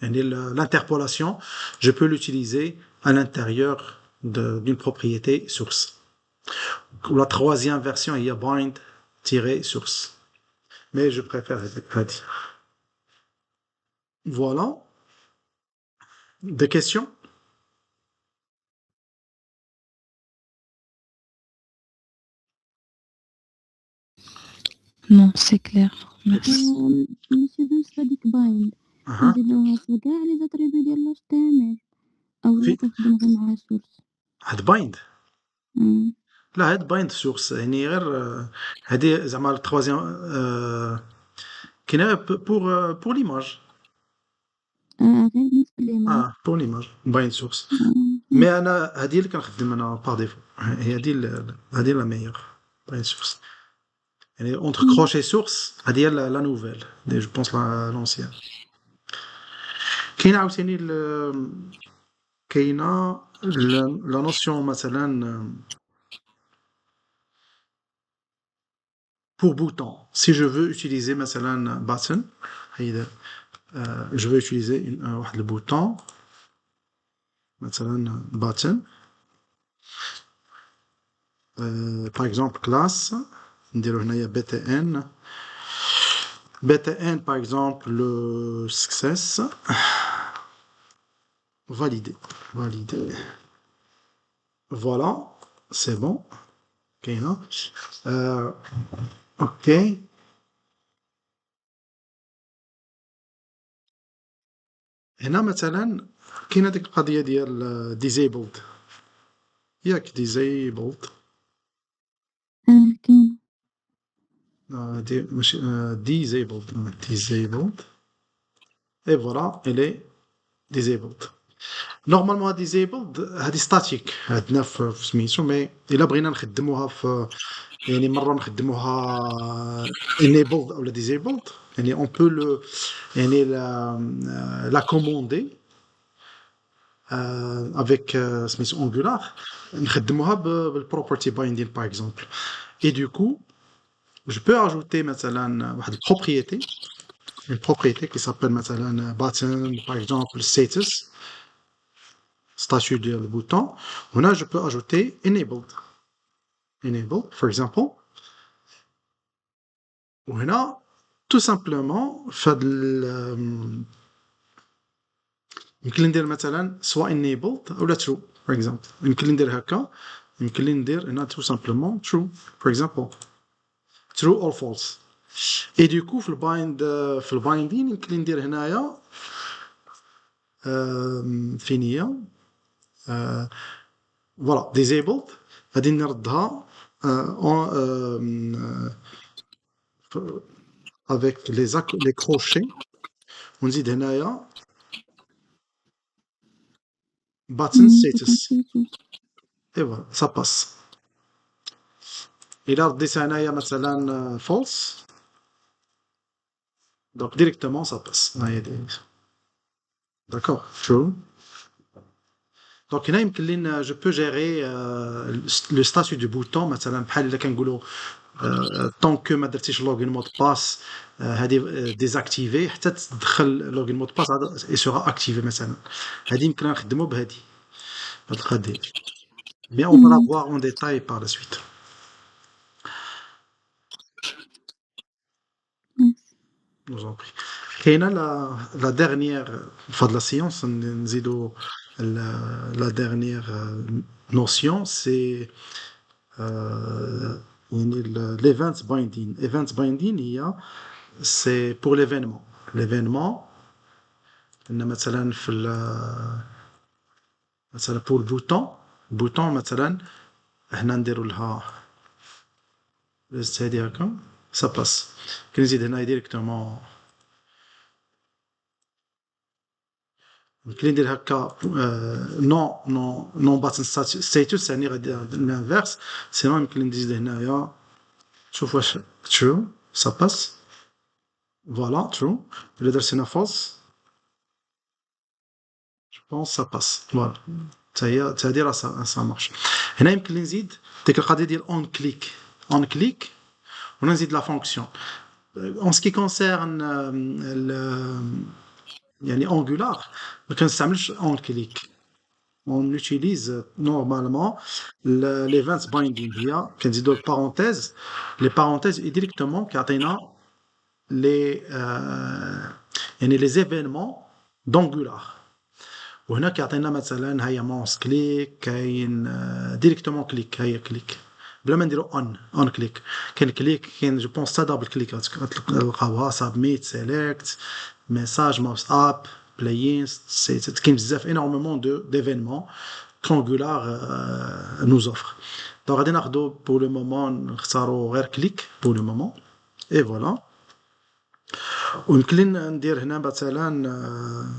L'interpolation, je peux l'utiliser à l'intérieur d'une propriété source. La troisième version, il y a bind-source. Mais je préfère pas dire. Voilà. Des questions? Non, c'est clair. Merci. monsieur بالنسبة لديك بايند نزيدوها في كاع لي زاتريبي ديال الHTML أو لا تخدم غير مع سورس؟ هاد بايند؟ لا هاد بايند سورس يعني غير هادي زعما التروازيام كاين غير بور ليماج. غير بالنسبة ليماج. بور ليماج بايند سورس. مي انا هادي اللي كنخدم انا باغ ديفو، هي هادي لا ميور بايند سورس. يعني اونتر كروشي سورس هادي هي لا نوفيل دي جو بونس لونسيان. كاين عاوتاني كاينه لا نوسيون مثلا pour bouton. Si je veux utiliser مثلا button, je veux utiliser le bouton مثلا button, par exemple classe نديرو هنايا btn par exemple le success, valider, voilà, c'est bon. كاينه اوكي. هنا مثلا كاينه ديك القضيه ديال disabled ياك disabled كاين دي ماشي disabled et voilà elle est disabled. نورمالمون disabled هذه ستاتيك عندنا في سميتو، مي الا بغينا نخدموها في يعني مره نخدموها enabled ou disabled يعني on peut le يعني la commander avec سميتو Angular نخدموها بالproperty binding par exemple. Et du coup je peux ajouter مثلا واحد البروبريتي une propriété qui s'appelle مثلا button par exemple status statut du bouton. Là je peux ajouter enabled for example. وهنا tout simplement فهاد يمكن لي ندير مثلا سواء enabled ولا true for example. يمكن لي ندير هكا، يمكن لي ندير هنا tout simplement true for example, true or false. et du coup في البايندين يمكن لي ندير هنايا فين هي voilà disabled غادي نردها avec les crochets ونزيد هنايا button status et voilà ça passe. إلا رديت هنايا مثلا false donc directement ça passe. d'accord true. donc هنا يمكن لي je peux gérer le statut du bouton مثلا بحال الا كنقولوا tant que ما درتيش login mot de passe هذه désactivé حتى تدخل login mot de passe هذا il sera activé مثلا. هذه يمكن نخدموا بهذه القضيه. bien on va la voir en détail par la suite. nous en prie. كاينه la dernière fois de la séance نزيدوا la dernière notion, c'est l'event binding. Event binding, c'est pour l'événement. L'événement, مثلا مثلا pour le bouton مثلا هنا نديروا لها هذه هكا ça passe. كي نزيد هنا ديريكتومون كي ندير هكا نون باتن ستاتوس يعني غادي الانفيرس سينو يمكن نزيد هنايا شوف واش ترو ça passe voilà true إلا درت هنا false je pense ça passe voilà حتى هادي راه ça marche. هنا يمكن لي نزيد ديك القضيه ديال اون كليك ونزيد لا فونكسيون en ce qui concerne يعني Angular ما كنستعملش on click on utilise normalement l'event binding هي كنزيدو البارونتيز les parenthèses et directement كيعطينا les يعني les événements d'Angular وهنا كيعطينا مثلا هيا مونس كليك كاين ديريكتومون كليك هيا كليك بلا ما نديرو اون كليك كاين كليك كاين جو بونس تا دبل كليك غتلقاوها سابميت سيليكت ميساج ماوس اب بلايين كاين بزاف انورمومون ديفينمون كونغولار نوز اوفر دونك غادي ناخدو بور لو مومون نختارو غير كليك بور لو مومون اي فوالا ويمكن ندير هنا مثلا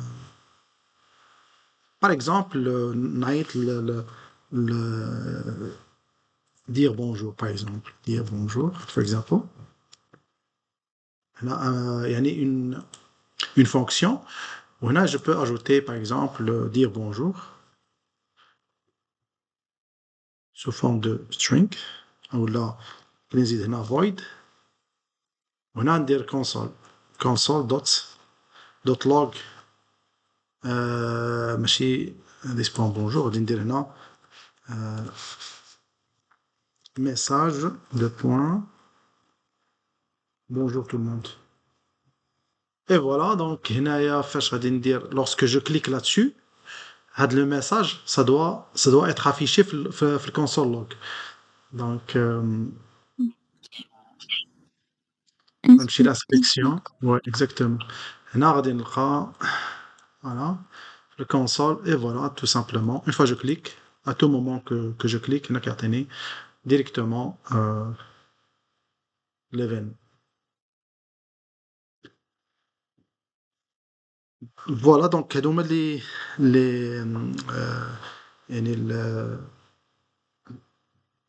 par exemple نعيط dire bonjour par exemple dire bonjour for example هنا يعني une fonction وهنا je peux ajouter par exemple dire bonjour sous forme de string ou là نزيد هنا void وهنا ندير console.log ماشي ديسبون bonjour غادي ندير هنا message de point bonjour tout le monde et voilà donc هنايا فاش غادي ندير lorsque je clique là-dessus هاد le message ça doit être affiché في le console log donc نمشي l'inspection ouais exactement هنا غادي نلقى voilà le console et voilà tout simplement une fois je clique à tout moment que je clique هنا كيعطيني directement l'événement. Voilà donc هادوما les يعني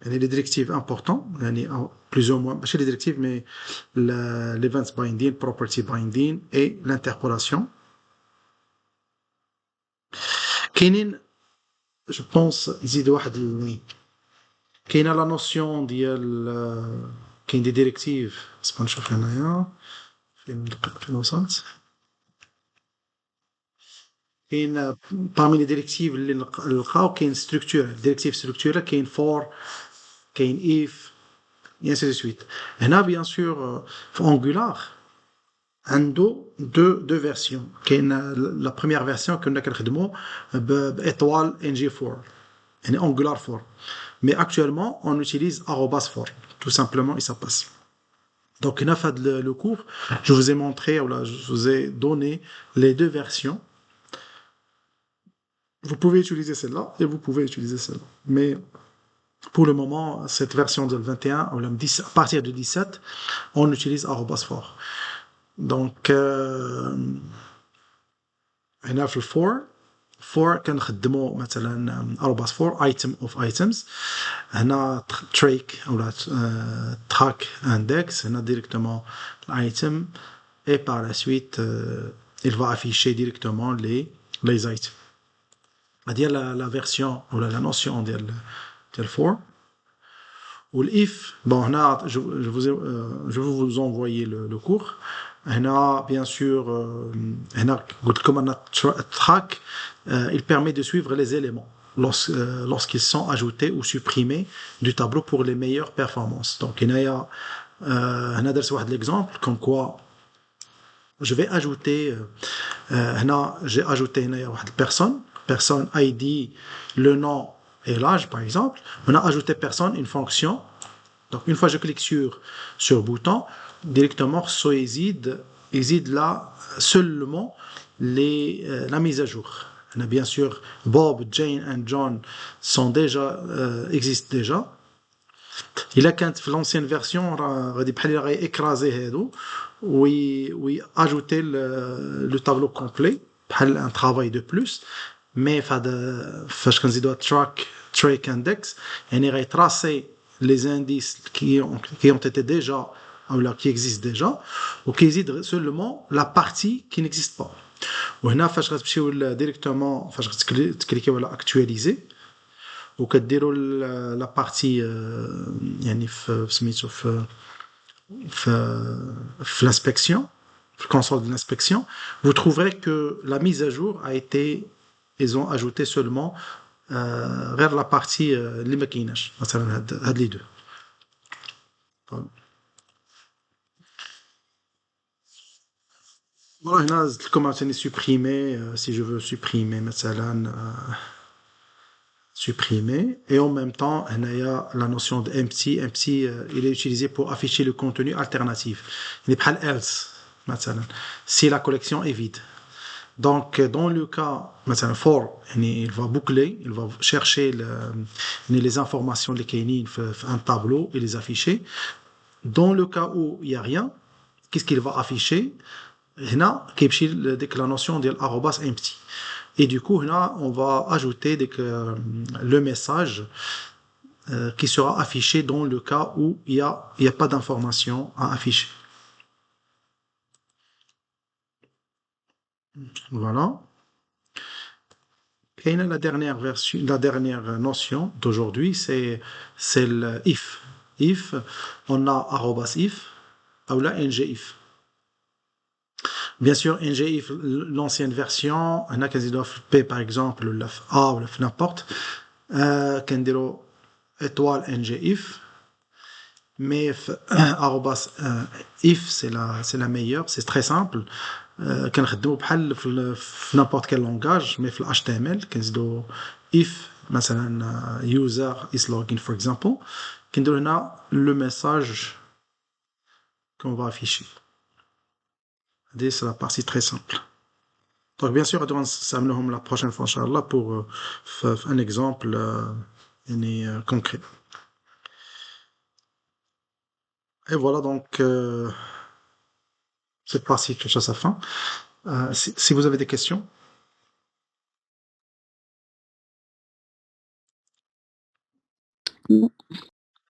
يعني les directives importants يعني plus ou moins ماشي les directives mais l'event binding property binding et l'interpolation كاينين je pense يزيد واحد كاينه لا نوسيون ديال كاين دي ديريكتيف اسمح نشوف هنايا فين وصلت كاين parmi les directives اللي نلقاو كاين structure directive structure كاين for كاين if et ainsi de suite هنا bien sûr في Angular عنده deux versions كاين la première version كنا كنخدمو بإطوال ng4 يعني Angular 4 mais actuellement on utilise @4 tout simplement et ça passe. Donc هنا في le cours je vous ai montré ou là je vous ai donné les deux versions. Vous pouvez utiliser celle-là et vous pouvez utiliser celle-là. Mais pour le moment, cette version de 21, ou à partir de 17, on utilise @4. Donc, هنا في for كنخدمو مثلا @4 item of items هنا track ou track index هنا directement l'item et par la suite il va afficher directement les items. هذه la version ou la notion ديال for والif bon هنا je vais vous envoyer le cours هنا bien sûr هنا قلت لكم أن track il permet de suivre les éléments lorsqu'ils sont ajoutés ou supprimés du tableau pour les meilleures performances. Donc هنا درت واحد l'exemple comme quoi je vais ajouter هنا j'ai ajouté هنا واحد personne ID le nom et l'âge, par exemple, on a ajouté personne, une fonction. Donc, une fois que je clique sur le bouton, directement, ça hésite là seulement la mise à jour. Bien sûr, Bob, Jane et John existent déjà. إلا كانت في l'ancienne version غادي بحال غيكرازي هادو ajouter le tableau complet بحال un travail de plus. Mais فاش كنزيدوها track index يعني غيتراسي les indices qui ont été déjà ou là qui existent déjà ou qui existent seulement la partie qui n'existe pas. وهنا فاش غتمشيو directement فاش غتكليكيو على actualiser وكديروا لا بارتي يعني في سميتو في l'inspection, في console de l'inspection, vous trouverez que la mise à jour a été, ils ont ajouté seulement vers la partie اللي ما كايناش مثلا هاد لي دو. Voilà, هنا زدت لكم عاوتاني supprimer si je veux supprimer مثلا supprimer et en même temps il y a la notion de empty il est utilisé pour afficher le contenu alternatif il est بحال else مثلا si la collection est vide. Donc dans le cas مثلا for il va boucler, il va chercher les informations اللي كاينين في un tableau et les afficher. Dans le cas où il y a rien, qu'est-ce qu'il va afficher? هنا كيمشي ديك la notion ديال @empty. Et du coup, là, on va ajouter le message qui sera affiché dans le cas où il y a pas d'information à afficher. Voilà. Et la dernière version, la dernière notion d'aujourd'hui, c'est le if. If, on a @if ou là ngif. Bien sûr, ngif, l'ancienne version, on a quasi P par exemple, ou A ou n'importe. كنديروا étoile ngif mais if c'est la meilleure, c'est très simple. كنخدموا بحال في n'importe quel langage mais في HTML كنزيدوا if مثلا user is login for example كنديروا هنا le message qu'on va afficher. C'est la partie très simple. Donc bien sûr on va la prochaine fois inchallah pour un exemple concret. Et voilà donc cette partie touche à sa fin. Si vous avez des questions. لا.